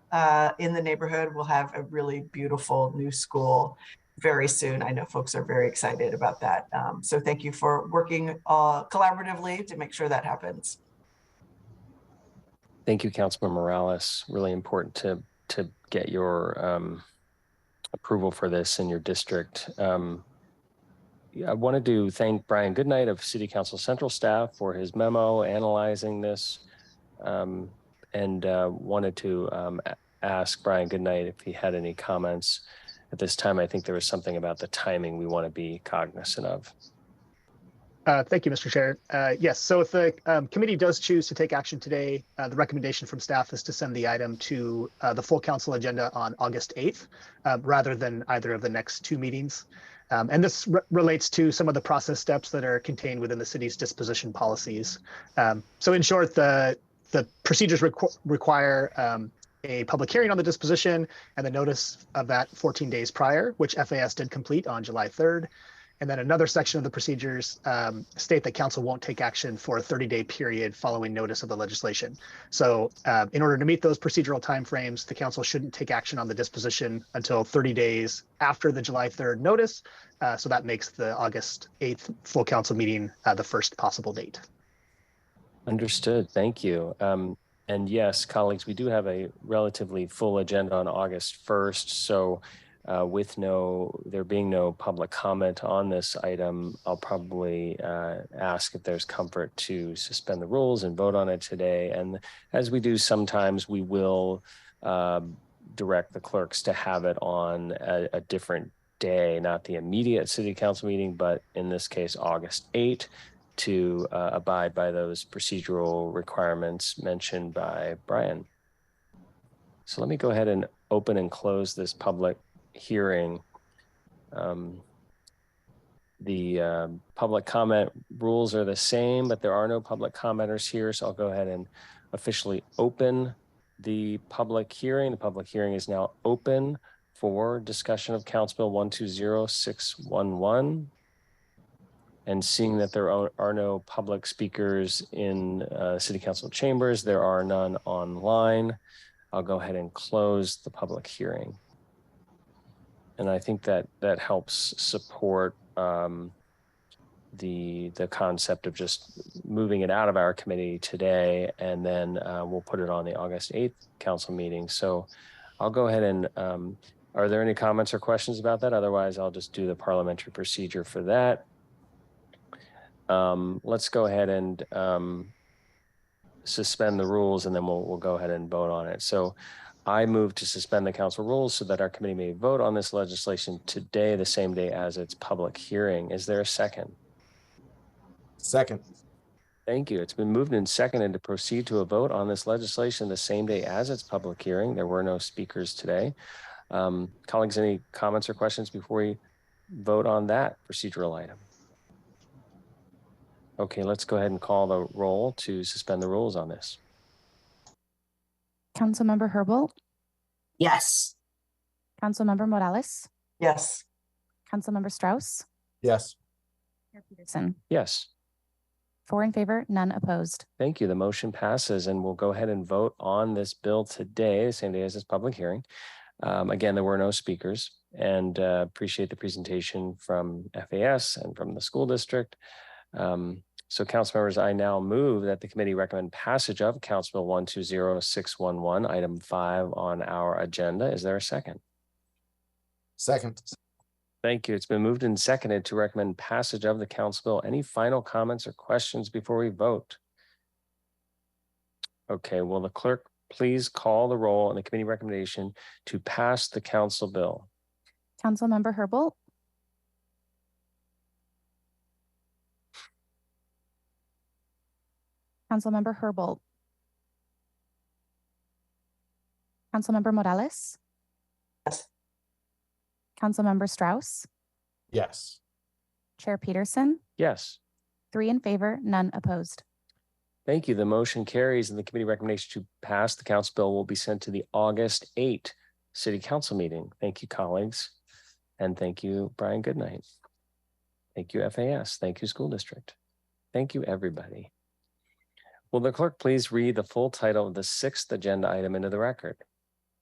in the neighborhood will have a really beautiful new school very soon. I know folks are very excited about that. So thank you for working collaboratively to make sure that happens. Thank you, Councilman Morales. Really important to get your approval for this in your district. I wanted to thank Brian Goodnight of City Council Central staff for his memo analyzing this, and wanted to ask Brian Goodnight if he had any comments at this time. I think there was something about the timing we want to be cognizant of. Thank you, Mr. Chair. Yes, so if the committee does choose to take action today, the recommendation from staff is to send the item to the full council agenda on August 8th, rather than either of the next two meetings. And this relates to some of the process steps that are contained within the city's disposition policies. So in short, the procedures require a public hearing on the disposition and the notice of that 14 days prior, which FAS did complete on July 3rd. And then another section of the procedures state that council won't take action for a 30-day period following notice of the legislation. So in order to meet those procedural timeframes, the council shouldn't take action on the disposition until 30 days after the July 3rd notice. So that makes the August 8th full council meeting the first possible date. Understood. Thank you. And yes, colleagues, we do have a relatively full agenda on August 1st. So with there being no public comment on this item, I'll probably ask if there's comfort to suspend the rules and vote on it today. And as we do sometimes, we will direct the clerks to have it on a different day, not the immediate city council meeting, but in this case, August 8th, to abide by those procedural requirements mentioned by Brian. So let me go ahead and open and close this public hearing. The public comment rules are the same, but there are no public commenters here. So I'll go ahead and officially open the public hearing. The public hearing is now open for discussion of Council Bill 120611. And seeing that there are no public speakers in City Council chambers, there are none online, I'll go ahead and close the public hearing. And I think that helps support the concept of just moving it out of our committee today, and then we'll put it on the August 8th council meeting. So I'll go ahead and, are there any comments or questions about that? Otherwise, I'll just do the parliamentary procedure for that. Let's go ahead and suspend the rules, and then we'll go ahead and vote on it. So I move to suspend the council rules so that our committee may vote on this legislation today, the same day as its public hearing. Is there a second? Second. Thank you. It's been moved and seconded to proceed to a vote on this legislation the same day as its public hearing. There were no speakers today. Colleagues, any comments or questions before we vote on that procedural item? Okay, let's go ahead and call the roll to suspend the rules on this. Councilmember Herbold? Yes. Councilmember Morales? Yes. Councilmember Strauss? Yes. Mayor Peterson? Yes. 4 in favor, none opposed. Thank you. The motion passes, and we'll go ahead and vote on this bill today, the same day as this public hearing. Again, there were no speakers, and appreciate the presentation from FAS and from the school district. So council members, I now move that the committee recommend passage of Council Bill 120611, item 5 on our agenda. Is there a second? Second. Thank you. It's been moved and seconded to recommend passage of the council bill. Any final comments or questions before we vote? Okay, will the clerk please call the roll on the committee recommendation to pass the council bill? Councilmember Herbold? Councilmember Herbold? Councilmember Morales? Yes. Councilmember Strauss? Yes. Chair Peterson? Yes. 3 in favor, none opposed. Thank you. The motion carries, and the committee recommendation to pass the council bill will be sent to the August 8th City Council meeting. Thank you, colleagues. And thank you, Brian Goodnight. Thank you, FAS. Thank you, school district. Thank you, everybody. Will the clerk please read the full title of the 6th agenda item into the record?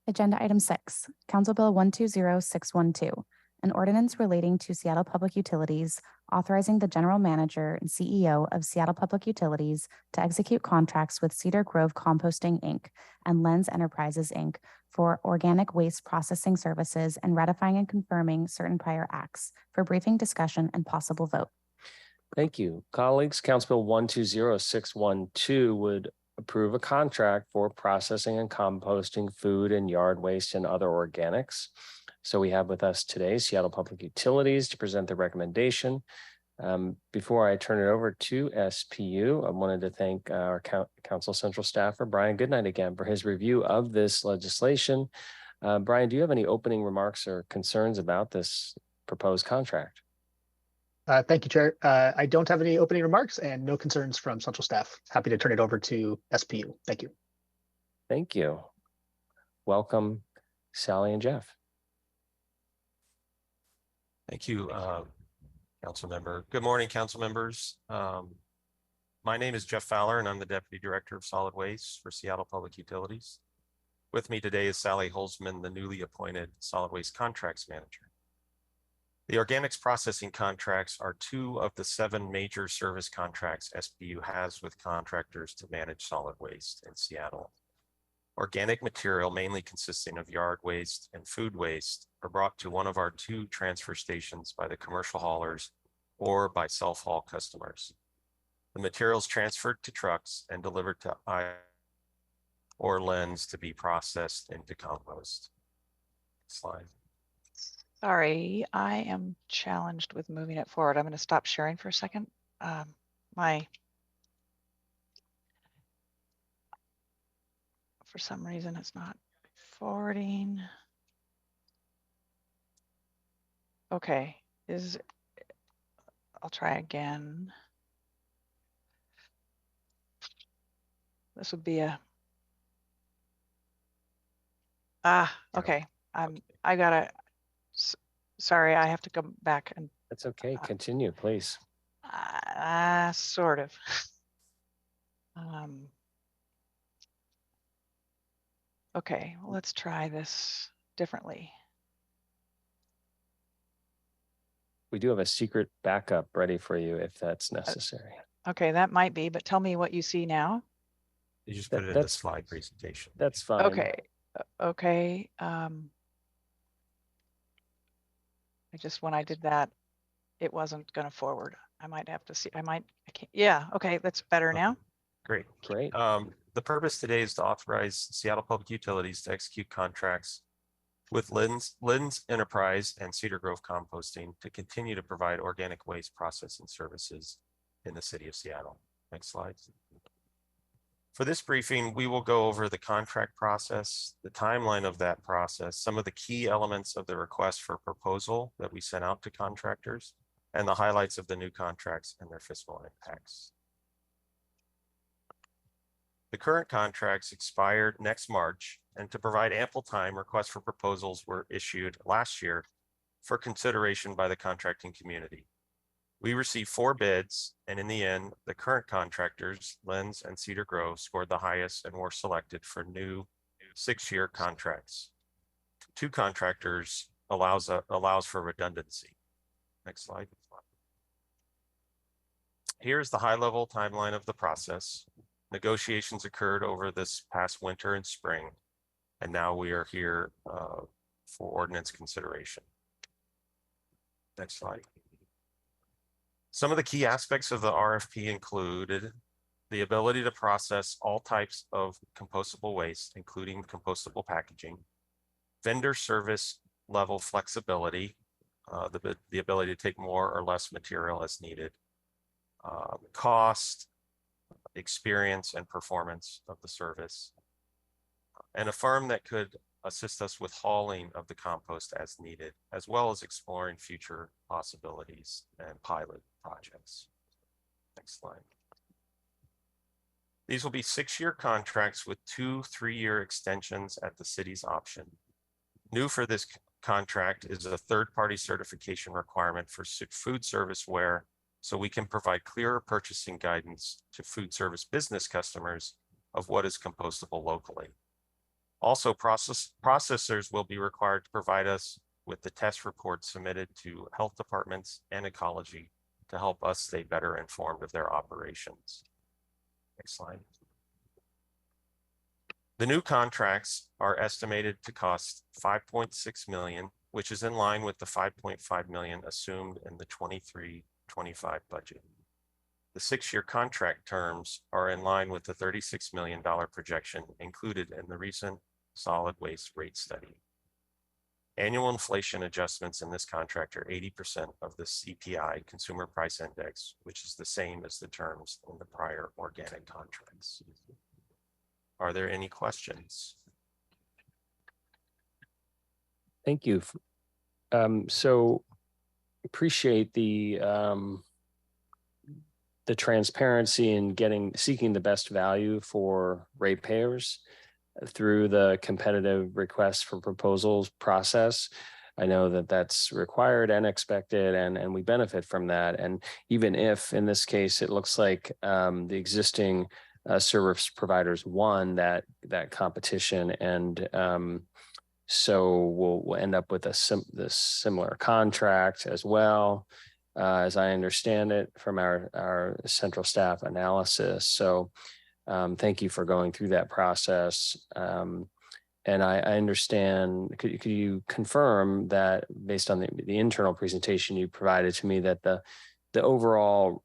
Agenda item 6, Council Bill 120612, an ordinance relating to Seattle Public Utilities, authorizing the general manager and CEO of Seattle Public Utilities to execute contracts with Cedar Grove Composting, Inc. and Lenz Enterprises, Inc. for organic waste processing services and ratifying and confirming certain prior acts for briefing, discussion, and possible vote. Thank you. Colleagues, Council Bill 120612 would approve a contract for processing and composting food and yard waste and other organics. So we have with us today Seattle Public Utilities to present the recommendation. Before I turn it over to SPU, I wanted to thank our council central staffer, Brian Goodnight, again for his review of this legislation. Brian, do you have any opening remarks or concerns about this proposed contract? Thank you, Chair. I don't have any opening remarks and no concerns from central staff. Happy to turn it over to SPU. Thank you. Thank you. Welcome, Sally and Jeff. Thank you, Council Member. Good morning, Council Members. My name is Jeff Fowler, and I'm the Deputy Director of Solid Waste for Seattle Public Utilities. With me today is Sally Holzman, the newly appointed Solid Waste Contracts Manager. The organics processing contracts are 2 of the 7 major service contracts SPU has with contractors to manage solid waste in Seattle. Organic material, mainly consisting of yard waste and food waste, are brought to one of our 2 transfer stations by the commercial haulers or by self-haul customers. The material is transferred to trucks and delivered to I or Lenz to be processed into compost. Slide. Sorry, I am challenged with moving it forward. I'm going to stop sharing for a second. For some reason, it's not forwarding. Okay, I'll try again. This would be a, okay. I gotta, sorry, I have to go back and. That's okay, continue, please. Sort of. Okay, well, let's try this differently. We do have a secret backup ready for you if that's necessary. Okay, that might be, but tell me what you see now. You just put it in the slide presentation. That's fine. Okay, okay. When I did that, it wasn't going to forward. I might have to see, I can't, yeah, okay, that's better now. Great. Great. The purpose today is to authorize Seattle Public Utilities to execute contracts with Lenz Enterprise and Cedar Grove Composting to continue to provide organic waste processing services in the city of Seattle. Next slide. For this briefing, we will go over the contract process, the timeline of that process, some of the key elements of the request for proposal that we sent out to contractors, and the highlights of the new contracts and their fiscal impacts. The current contracts expired next March, and to provide ample time, requests for proposals were issued last year for consideration by the contracting community. We received 4 bids, and in the end, the current contractors, Lenz and Cedar Grove, scored the highest and were selected for new 6-year contracts. 2 contractors allows for redundancy. Next slide. Here's the high-level timeline of the process. Negotiations occurred over this past winter and spring, and now we are here for ordinance consideration. Next slide. Some of the key aspects of the RFP included the ability to process all types of compostable waste, including compostable packaging, vendor service level flexibility, the ability to take more or less material as needed, cost, experience, and performance of the service, and a firm that could assist us with hauling of the compost as needed, as well as exploring future possibilities and pilot projects. Next slide. These will be 6-year contracts with 2 3-year extensions at the city's option. New for this contract is a third-party certification requirement for food service ware, so we can provide clearer purchasing guidance to food service business customers of what is compostable locally. Also, processors will be required to provide us with the test reports submitted to health departments and ecology to help us stay better informed of their operations. Next slide. The new contracts are estimated to cost $5.6 million, which is in line with the $5.5 million assumed in the 23-25 budget. The 6-year contract terms are in line with the $36 million projection included in the recent solid waste rate study. Annual inflation adjustments in this contract are 80% of the CPI, Consumer Price Index, which is the same as the terms in the prior organic contracts. Are there any questions? Thank you. So appreciate the transparency in seeking the best value for ratepayers through the competitive request for proposals process. I know that that's required and expected, and we benefit from that. And even if in this case, it looks like the existing service providers won that competition, and so we'll end up with this similar contract as well, as I understand it from our central staff analysis. So thank you for going through that process. And I understand, could you confirm that based on the internal presentation you provided to me, that the overall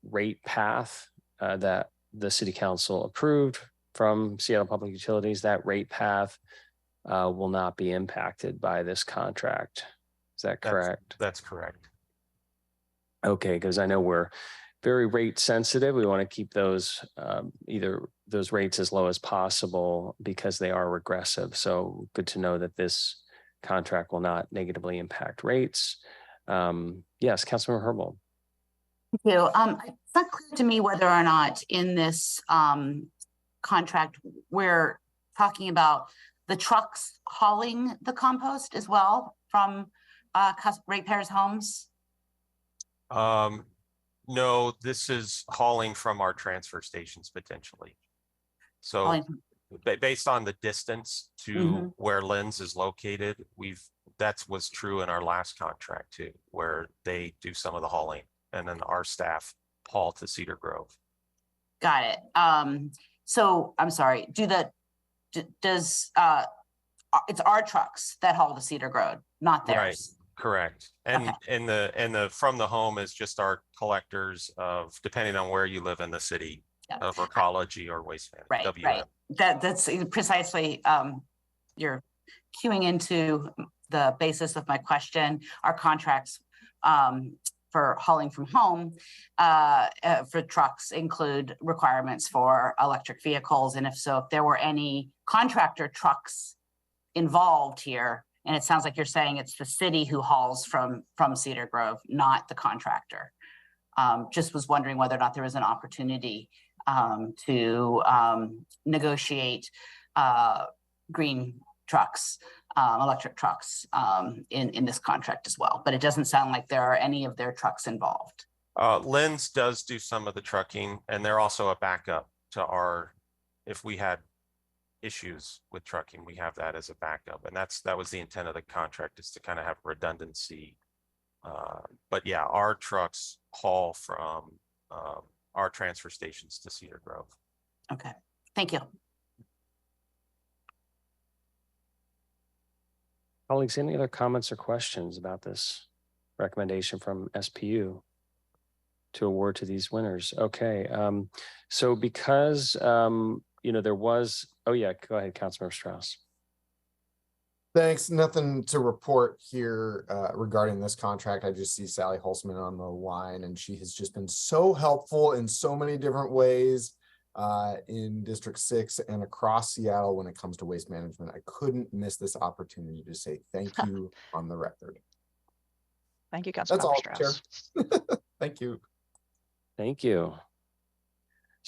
rate path that the City Council approved from Seattle Public Utilities, that rate path will not be impacted by this contract? Is that correct? That's correct. Okay, because I know we're very rate sensitive. We want to keep those either those rates as low as possible because they are regressive. So good to know that this contract will not negatively impact rates. Yes, Councilmember Herbold. Thank you. It's not clear to me whether or not in this contract we're talking about the trucks hauling the compost as well from ratepayers' homes. No, this is hauling from our transfer stations potentially. So based on the distance to where Lenz is located, that was true in our last contract too, where they do some of the hauling and then our staff haul to Cedar Grove. Got it. So I'm sorry, it's our trucks that haul to Cedar Grove, not theirs. Right. Correct. And the from the home is just our collectors of, depending on where you live in the city, of ecology or waste management. Right. That's precisely you're queuing into the basis of my question. Our contracts for hauling from home for trucks include requirements for electric vehicles, and if there were any contractor trucks involved here. And it sounds like you're saying it's the city who hauls from Cedar Grove, not the contractor. Just was wondering whether or not there was an opportunity to negotiate green trucks, electric trucks in this contract as well. But it doesn't sound like there are any of their trucks involved. Lenz does do some of the trucking, and they're also a backup to if we had issues with trucking, we have that as a backup, and that was the intent of the contract, is to kind of have redundancy. But yeah, our trucks haul from our transfer stations to Cedar Grove. Okay, thank you. Colleagues, any other comments or questions about this recommendation from SPU to award to these winners? Okay, so because there was, oh yeah, go ahead, Councilmember Strauss. Thanks. Nothing to report here regarding this contract. I just see Sally Holzman on the line, and she has just been so helpful in so many different ways in District 6 and across Seattle when it comes to waste management. I couldn't miss this opportunity to say thank you on the record. Thank you, Councilmember Strauss. Thank you. Thank you.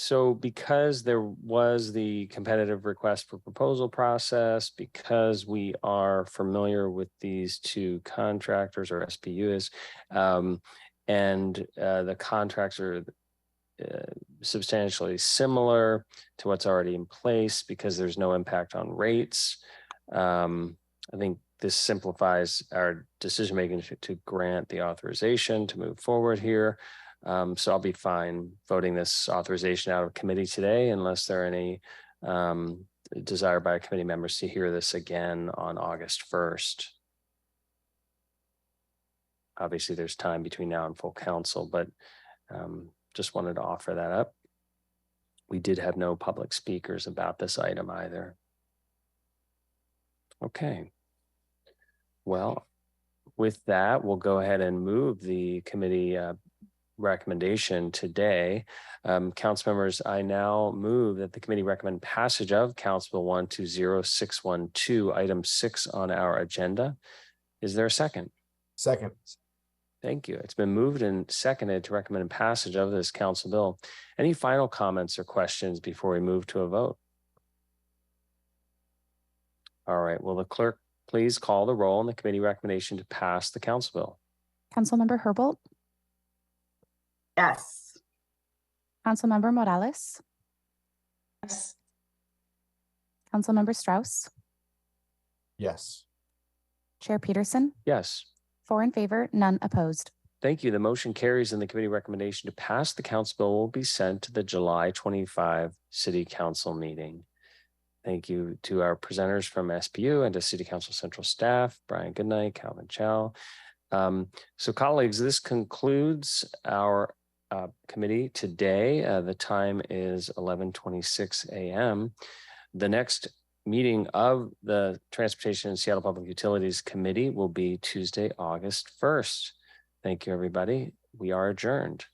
So because there was the competitive request for proposal process, because we are familiar with these two contractors or SPUs, and the contracts are substantially similar to what's already in place because there's no impact on rates. I think this simplifies our decision-making to grant the authorization to move forward here. So I'll be fine voting this authorization out of committee today unless there are any desire by committee members to hear this again on August 1st. Obviously, there's time between now and full council, but just wanted to offer that up. We did have no public speakers about this item either. Okay. Well, with that, we'll go ahead and move the committee recommendation today. Council members, I now move that the committee recommend passage of Council Bill 120612, item 6 on our agenda. Is there a second? Second. Thank you. It's been moved and seconded to recommend passage of this council bill. Any final comments or questions before we move to a vote? All right. Will the clerk please call the roll on the committee recommendation to pass the council bill? Councilmember Herbold. Yes. Councilmember Morales. Yes. Councilmember Strauss. Yes. Chair Peterson. Yes. 4 in favor, none opposed. Thank you. The motion carries and the committee recommendation to pass the council bill will be sent to the July 25 City Council meeting. Thank you to our presenters from SPU and to City Council Central staff, Brian Goodnight, Calvin Chow. So colleagues, this concludes our committee today. The time is 11:26 a.m. The next meeting of the Transportation and Seattle Public Utilities Committee will be Tuesday, August 1st. Thank you, everybody. We are adjourned.